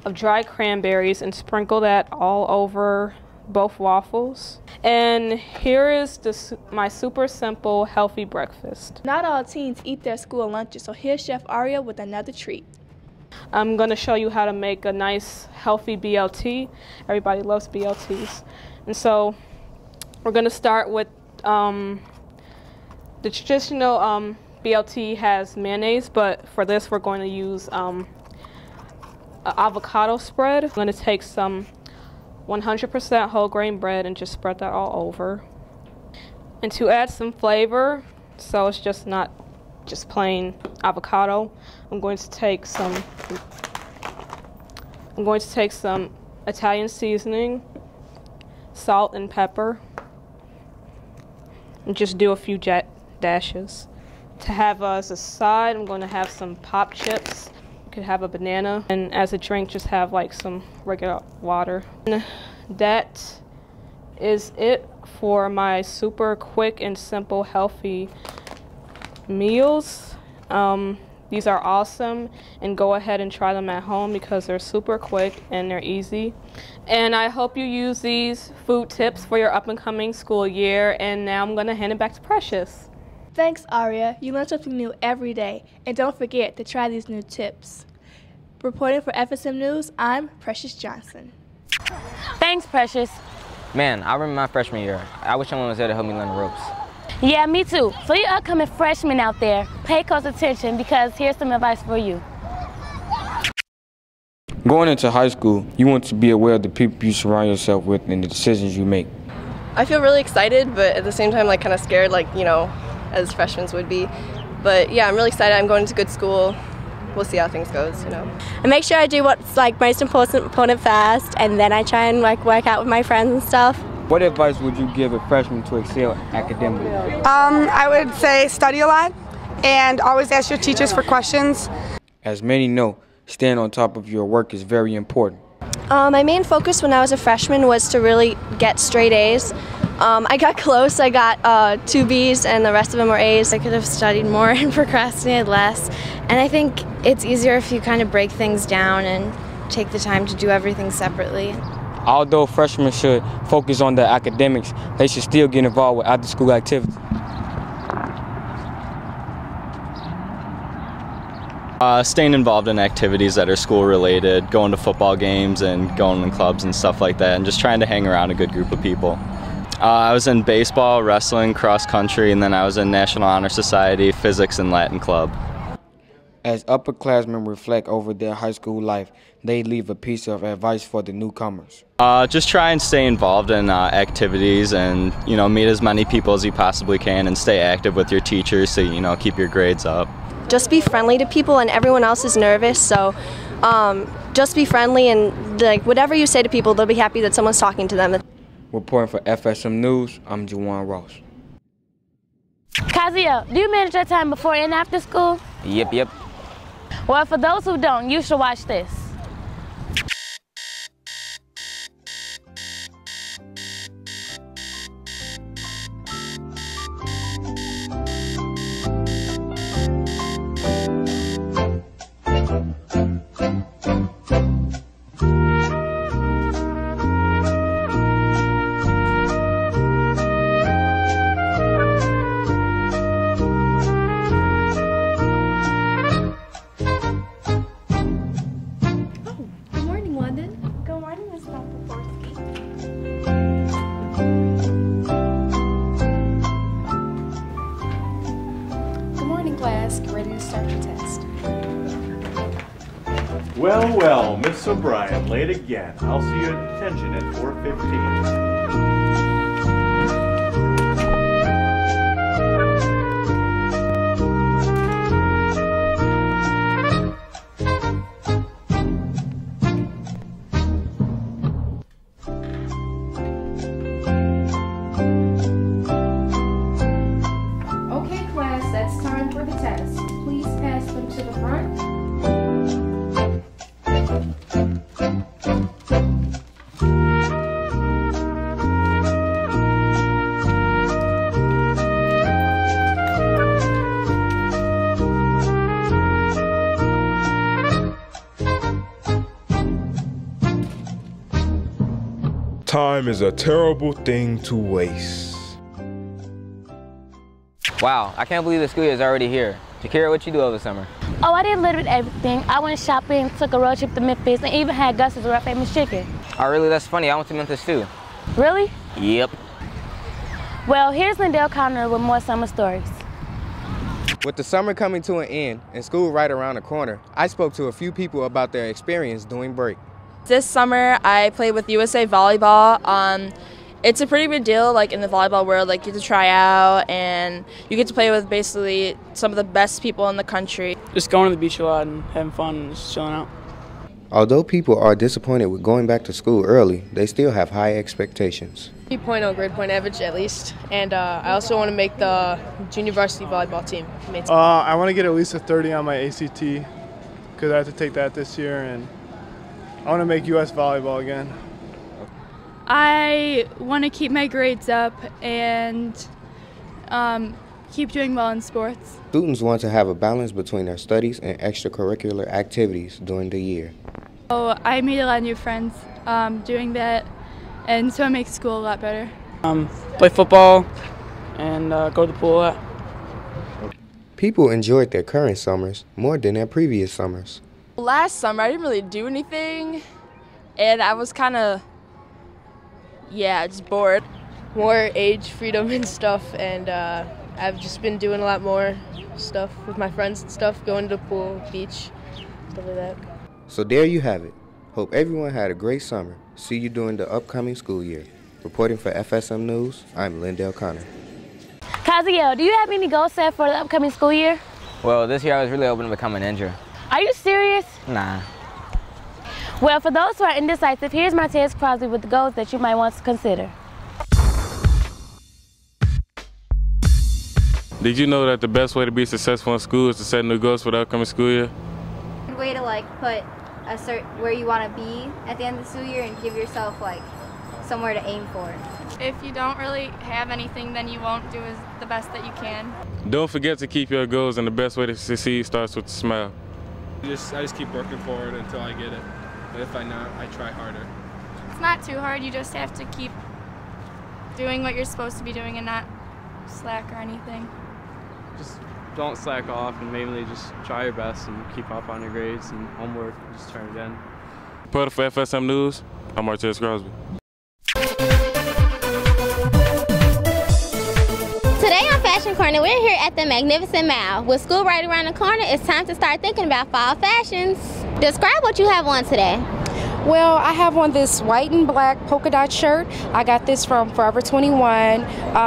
of dried cranberries and sprinkle that all over both waffles. And here is my super simple healthy breakfast. Not all teens eat their school lunches, so here's Chef Aria with another treat. I'm going to show you how to make a nice healthy BLT. Everybody loves BLTs. And so we're going to start with the traditional BLT has mayonnaise, but for this we're going to use an avocado spread. I'm going to take some 100% whole grain bread and just spread that all over. And to add some flavor, so it's just not just plain avocado, I'm going to take some Italian seasoning, salt and pepper, and just do a few dashes. To have as a side, I'm going to have some pop chips. You could have a banana, and as a drink, just have like some regular water. And that is it for my super quick and simple healthy meals. These are awesome, and go ahead and try them at home because they're super quick and they're easy. And I hope you use these food tips for your up-and-coming school year. And now I'm going to hand it back to Precious. Thanks, Aria. You learn something new every day. And don't forget to try these new tips. Reporting for FSM News, I'm Precious Johnson. Thanks, Precious. Man, I remember my freshman year. I wish someone was there to help me learn the ropes. Yeah, me too. So you upcoming freshmen out there, pay close attention because here's some advice for you. Going into high school, you want to be aware of the people you surround yourself with and the decisions you make. I feel really excited, but at the same time, like kind of scared, like, you know, as freshmen would be. But yeah, I'm really excited. I'm going to good school. We'll see how things goes, you know. I make sure I do what's like most important first, and then I try and like work out with my friends and stuff. What advice would you give a freshman to excel academically? I would say study a lot and always ask your teachers for questions. As many know, staying on top of your work is very important. My main focus when I was a freshman was to really get straight A's. I got close. I got 2 B's and the rest of them were A's. I could have studied more and procrastinated less. And I think it's easier if you kind of break things down and take the time to do everything separately. Although freshmen should focus on the academics, they should still get involved with after-school activities. Staying involved in activities that are school-related, going to football games and going in clubs and stuff like that, and just trying to hang around a good group of people. I was in baseball, wrestling, cross-country, and then I was in National Honor Society, Physics, and Latin Club. As upperclassmen reflect over their high school life, they leave a piece of advice for the newcomers. Just try and stay involved in activities and, you know, meet as many people as you possibly can and stay active with your teachers so, you know, keep your grades up. Just be friendly to people, and everyone else is nervous, so just be friendly, and like whatever you say to people, they'll be happy that someone's talking to them. Reporting for FSM News, I'm Juwan Ross. Kazio, do you manage your time before and after school? Yep. Well, for those who don't, you should watch this. Well, Miss O'Brien, late again. I'll see you at detention at 4:15. Okay, class, that's time for the test. Please pass them to the front. Time is a terrible thing to waste. Wow, I can't believe the school year is already here. Shakira, what you do over the summer? Oh, I did a little bit of everything. I went shopping, took a road trip to Memphis, and even had Gus's world famous chicken. Oh, really? That's funny. I went to Memphis too. Really? Yep. Well, here's Lindell Connor with more summer stories. With the summer coming to an end and school right around the corner, I spoke to a few people about their experience during break. This summer, I played with USA Volleyball. It's a pretty big deal, like in the volleyball world. Like you get to try out, and you get to play with basically some of the best people in the country. Just going to the beach a lot and having fun and just chilling out. Although people are disappointed with going back to school early, they still have high expectations. 3.0 grade point average at least, and I also want to make the junior varsity volleyball team. I want to get at least a 30 on my ACT because I have to take that this year, and I want to make US volleyball again. I want to keep my grades up and keep doing well in sports. Students want to have a balance between their studies and extracurricular activities during the year. So I made a lot of new friends doing that, and so it makes school a lot better. Play football and go to the pool a lot. People enjoyed their current summers more than their previous summers. Last summer, I didn't really do anything, and I was kind of, just bored. More age freedom and stuff, and I've just been doing a lot more stuff with my friends and stuff, going to the pool, beach, stuff like that. So there you have it. Hope everyone had a great summer. See you during the upcoming school year. Reporting for FSM News, I'm Lindell Connor. Kaziel, do you have any goals set for the upcoming school year? Well, this year I was really hoping to become a ninja. Are you serious? Nah. Well, for those who are indecisive, here's Martez Crosby with the goals that you might want to consider. Did you know that the best way to be successful in school is to set new goals for the upcoming school year? A way to put a certain where you want to be at the end of the school year and give yourself somewhere to aim for. If you don't really have anything, then you won't do the best that you can. Don't forget to keep your goals, and the best way to succeed starts with a smile. I just keep working for it until I get it. And if I not, I try harder. It's not too hard. You just have to keep doing what you're supposed to be doing and not slack or anything. Just don't slack off, and mainly just try your best and keep up on your grades and homework and just try again. Reporter for FSM News, I'm Martez Crosby. Today on Fashion Corner, we're here at the Magnificent Mile. With school right around the corner, it's time to start thinking about fall fashions. Describe what you have on today. Well, I have on this white and black polka dot shirt. I got this from Forever 21.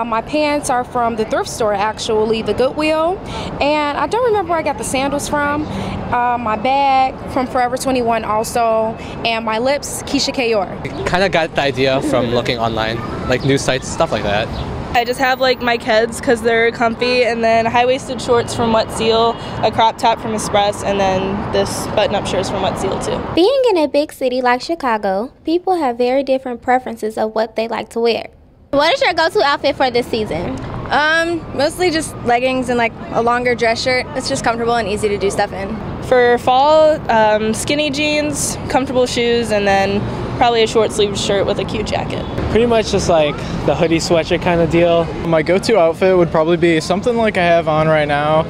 My pants are from the thrift store, actually, the Goodwill. And I don't remember where I got the sandals from. My bag from Forever 21 also. And my lips, Keisha Kayor. Kind of got the idea from looking online, like news sites, stuff like that. I just have like my Keds because they're comfy, and then high-waisted shorts from Wet Seal, a crop top from Express, and then this button-up shirt from Wet Seal too. Being in a big city like Chicago, people have very different preferences of what they like to wear. What is your go-to outfit for this season? Mostly just leggings and like a longer dress shirt. It's just comfortable and easy to do stuff in. For fall, skinny jeans, comfortable shoes, and then probably a short-sleeved shirt with a cute jacket. Pretty much just like the hoodie sweatshirt kind of deal. My go-to outfit would probably be something like I have on right now,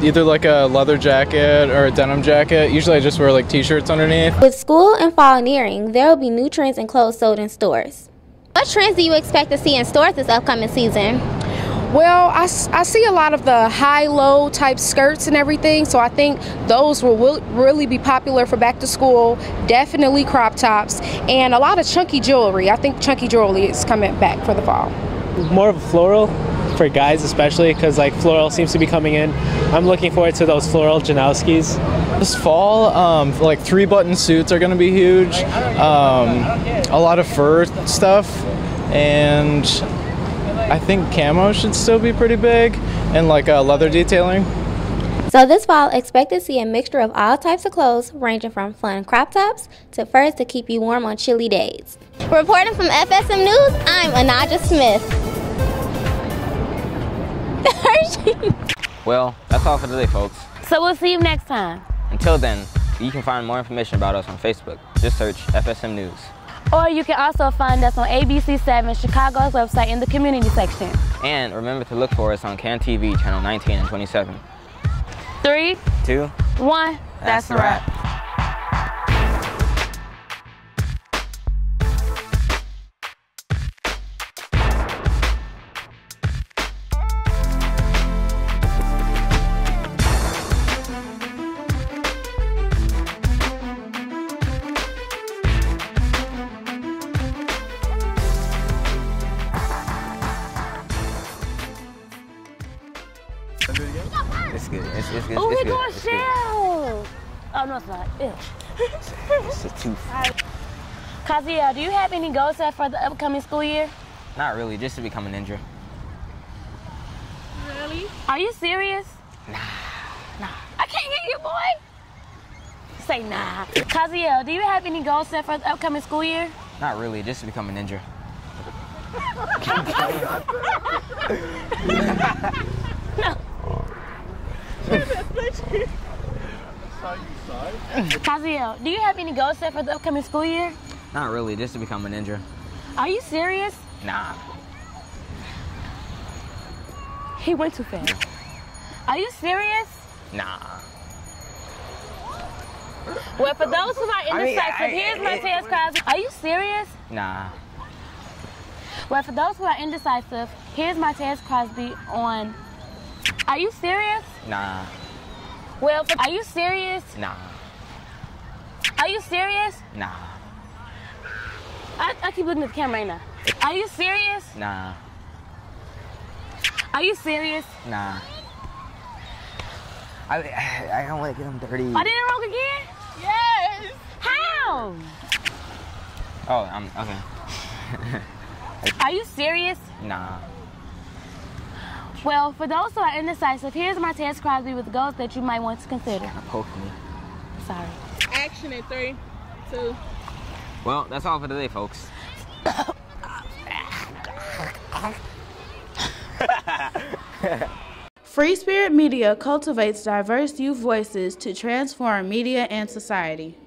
either like a leather jacket or a denim jacket. Usually I just wear like t-shirts underneath. With school and fall nearing, there will be new trends and clothes sold in stores. What trends do you expect to see in stores this upcoming season? Well, I see a lot of the high-low type skirts and everything, so I think those will really be popular for back to school. Definitely crop tops and a lot of chunky jewelry. I think chunky jewelry is coming back for the fall. More of a floral for guys especially, because like floral seems to be coming in. I'm looking forward to those floral Janowskis. This fall, like 3-button suits are going to be huge. A lot of fur stuff, and I think camo should still be pretty big, and like leather detailing. So this fall, expect to see a mixture of all types of clothes, ranging from fun crop tops to furs to keep you warm on chilly days. Reporting from FSM News, I'm Anaja Smith. Well, that's all for today, folks. So we'll see you next time. Until then, you can find more information about us on Facebook. Just search FSM News. Or you can also find us on ABC7 Chicago's website in the community section. And remember to look for us on CAN TV channel 19 and 27. 3, 2, 1, that's a wrap. It's good. It's good. Oh, It's we're good. going It's good. shell. Oh, no, it's not. Ew. It's a tooth. Kaziel, do you have any goals set for the upcoming school year? Not really, just to become a ninja. Really? Are you serious? Nah. I can't hear you, boy. Say nah. Kaziel, do you have any goals set for the upcoming school year? Not really, just to become a ninja. No. Kaziel, do you have any goals set for the upcoming school year? Not really, just to become a ninja. Are you serious? Nah. He went too fast. Are you serious? Nah. Well, for those who are indecisive, here's my test, Crosby. Are you serious? Nah. Well, for those who are indecisive, here's my test, Crosby, on... Are you serious? Nah. Well, are you serious? Nah. Are you serious? Nah. I keep looking at the camera right now. Are you serious? Nah. Are you serious? Nah. I don't want to get them dirty. I did it wrong again? Yes. How? Oh, okay. Are you serious? Nah. Well, for those who are indecisive, here's my test, Crosby, with goals that you might want to consider. Poke me. Sorry. Action in 3, 2. Well, that's all for today, folks. Free Spirit Media cultivates diverse youth voices to transform media and society.